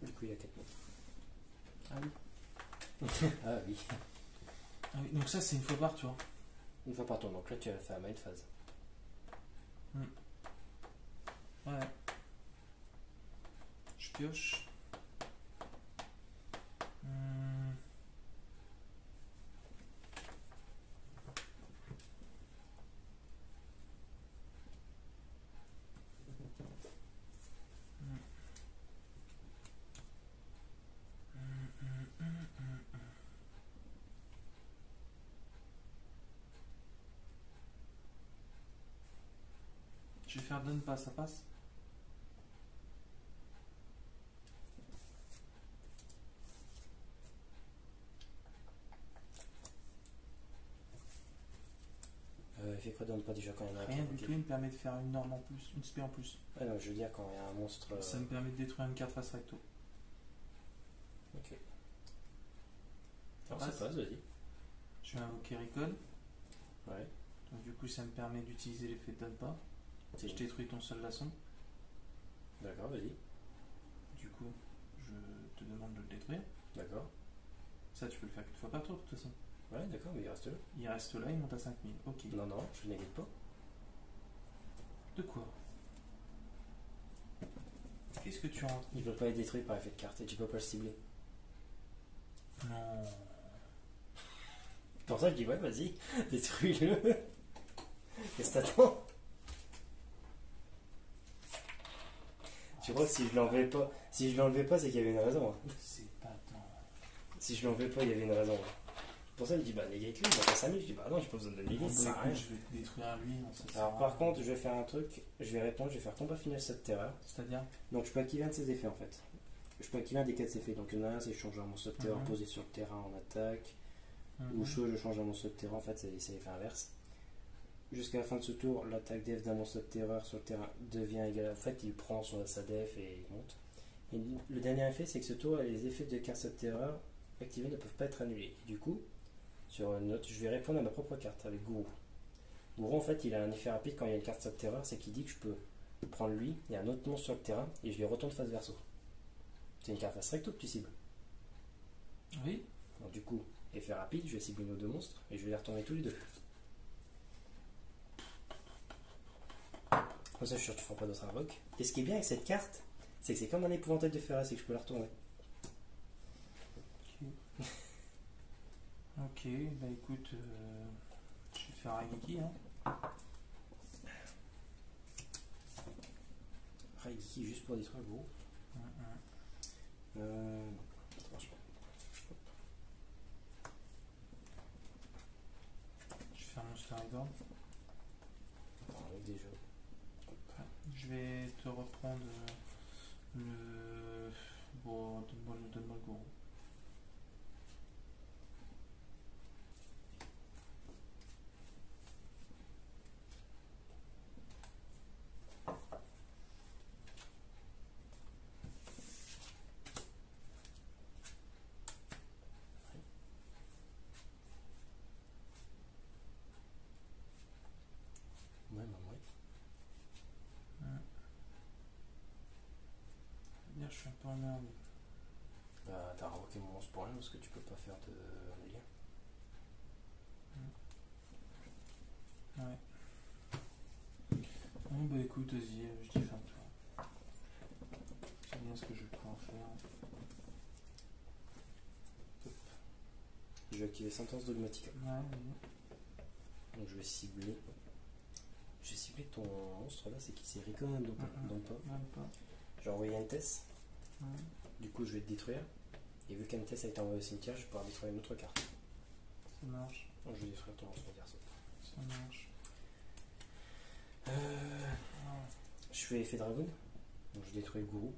Du coup, il y a 4 mots. Ah oui. Ah oui. Ah oui. Donc ça, c'est une fois par tour. Une fois par tour. Donc là, tu as fait la main phase. Ouais. Je pioche. Je vais faire donne pas, ça passe? Il fait quoi donne pas déjà quand il y en a Rien du tout, il me permet de faire une norme en plus, une spé en plus. Ah non, je veux dire quand il y a un monstre. Ça me permet de détruire une carte face recto. Ok. Alors ça passe, vas-y. Je vais invoquer Recon. Ouais. Donc du coup, ça me permet d'utiliser l'effet de donne pas. Je détruis ton seul laçon. D'accord, vas-y. Du coup, je te demande de le détruire. D'accord. Ça, tu peux le faire qu'une fois par tour de toute façon. Ouais, d'accord, mais il reste là. Il reste là, il monte à 5000. Ok. Non, non, je ne négocie pas. De quoi? Qu'est-ce que tu rentres? Il peut pas être détruit par effet de carte et tu peux pas le cibler. Non. Pour ça, je dis ouais, vas-y, détruis-le. Qu'est-ce que t'attends? Tu crois que si je l'enlevais pas, c'est qu'il y avait une raison. Hein. C'est pas tant. Si je l'enlevais pas, il y avait une raison. Hein. Pour ça, il me dit bah négate-le, il va pas 5000. Je dis bah non, j'ai pas besoin de le Bon, négate, ça sert à bah, rien. écoute, je vais détruire lui. Non, ça sert Alors à par rien. contre, je vais faire un truc, je vais répondre, je vais faire combat final cette terreur. C'est-à-dire? Donc je peux activer un de ses effets en fait. Je peux activer un des 4 effets. Donc il y en a un, c'est changer un monstre de terreur posé sur le terrain en attaque. Ou je change un monstre de terreur, en fait c'est l'effet inverse. Jusqu'à la fin de ce tour, l'attaque def d'un monstre de terreur sur le terrain devient égale. En fait, il prend sa def et il monte. Et le dernier effet, c'est que ce tour, les effets de carte de terreur activés ne peuvent pas être annulés. Et du coup, sur une note, je vais répondre à ma propre carte avec Gourou. Gourou, en fait, il a un effet rapide quand il y a une carte de terreur, c'est qu'il dit que je peux prendre lui et un autre monstre sur le terrain et je les retourne face verso. C'est une carte face recto que tu cibles. Oui. Donc, du coup, effet rapide, je vais cibler nos deux monstres et je vais les retourner tous les deux. Comme ça, je suis sûr que tu ne feras pas d'autres invoques. Et ce qui est bien avec cette carte, c'est que c'est comme un épouvantail de Ferras, c'est que je peux la retourner. Ok, bah écoute, je vais faire Raigeki, hein. Raigeki juste pour détruire gros. Ça marche pas. Je vais faire Monster Reborn. Déjà. Je vais te reprendre le... Bon, donne-moi le gourou. Ouais, bah ouais. Bien, je suis un peu emmerdé. Bah, t'as invoqué mon monstre pour rien parce que tu peux pas faire de lien. Ouais. Bon, bah écoute, vas-y, je dis fin de tour. C'est bien ce que je vais pouvoir faire. Top. Je vais activer Sentence Dogmatica. Ouais, oui. Donc je vais cibler. J'ai ciblé ton monstre là, c'est qui? C'est Recon donc pas. Même pas. Je vais envoyer Entes. Ouais. Du coup, je vais te détruire. Et vu qu'Entes a été envoyé au cimetière, je vais pouvoir détruire une autre carte. Ça marche. Donc je vais détruire ton monstre garçon. Ça marche. Je fais effet dragon. Donc je détruis le gourou.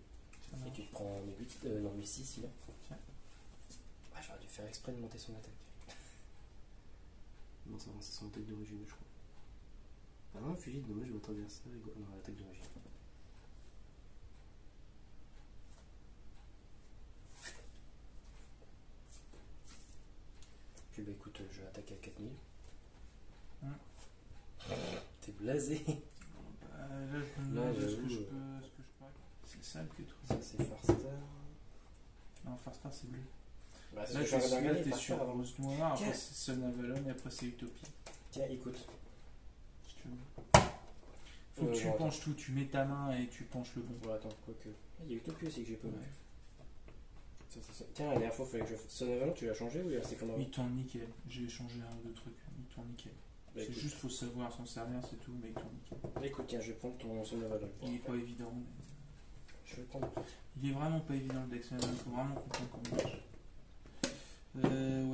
Ça Et marche. tu te prends 1008, non 1006 il a. Tiens. Ah, j'aurais dû faire exprès de monter son attaque. Non, ça va, c'est son attaque d'origine, je crois. Ah non, fusil de dommage, votre adversaire égale. Non, l'attaque d'origine. Puis bah écoute, je vais attaquer à 4000. T'es blasé. Là, je me Là, demande ce que j'avoue, je peux. C'est ça que truc. Ça, c'est Farstar. Non, Farstar, c'est bleu. Bah, c'est Là, ce que j'aurais celui-là, regardé, t'es sur Farstar avant. Rose Noir, après Tiens. c'est Sun Avalon et après c'est Utopie. Tiens, écoute. Si tu veux. Faut que tu non, penches tout, tu mets ta main et tu penches le bon. Bon, attends, quoique. Ah, il y a Utopie aussi que j'ai pas vu. Ouais. Ça. Tiens, la dernière fois, il fallait que je. Son Avalon, tu l'as changé ou il est resté comme avant? Il tourne nickel. J'ai changé un ou deux trucs. Il tourne nickel. Bah, C'est écoute. juste, faut savoir s'en servir, c'est tout, mais il tourne nickel. Bah, écoute, tiens, je vais prendre ton Son Avalon. Il est pas évident, mais. Je vais le prendre. Il est vraiment pas évident le deck, il faut vraiment comprendre comment il marche.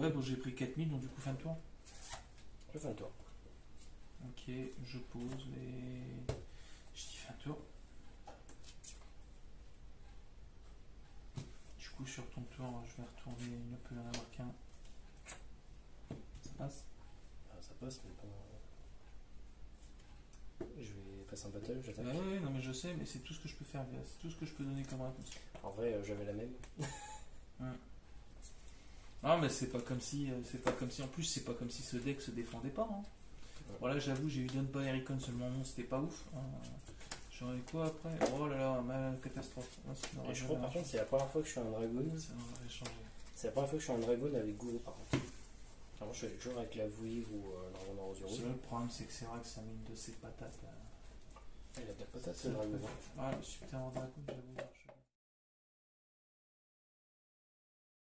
Ouais, bon, j'ai pris 4000, donc du coup, fin de tour. Je fais un tour. Ok, je pose et. Je dis fin de tour. Du coup, sur ton tour, je vais retourner, il ne peut y en avoir qu'un. Ça passe? Ah, ça passe, mais pas. Je vais passer un battle, j'attaque. Ouais, non, mais je sais, mais c'est tout ce que je peux faire, c'est tout ce que je peux donner comme réponse. En vrai, j'avais la même. Non, mais c'est pas comme si, en plus, c'est pas comme si ce deck se défendait pas. Hein. Voilà, j'avoue, j'ai eu Don pas Ericon seulement, non, c'était pas ouf. Hein. J'aurais quoi après? Oh là là, ma catastrophe. Et je crois, par contre, c'est la première fois que je suis un dragon. Ça aurait changé. C'est la première fois que je suis un dragon avec Gourou, par contre. Alors, je suis toujours avec la Vouivre ou l'Argon Arrosure. Le problème, c'est que c'est vrai que ça met une de ses patates. Il a de la patate, ce dragon. Ah, le super dragon, j'avoue.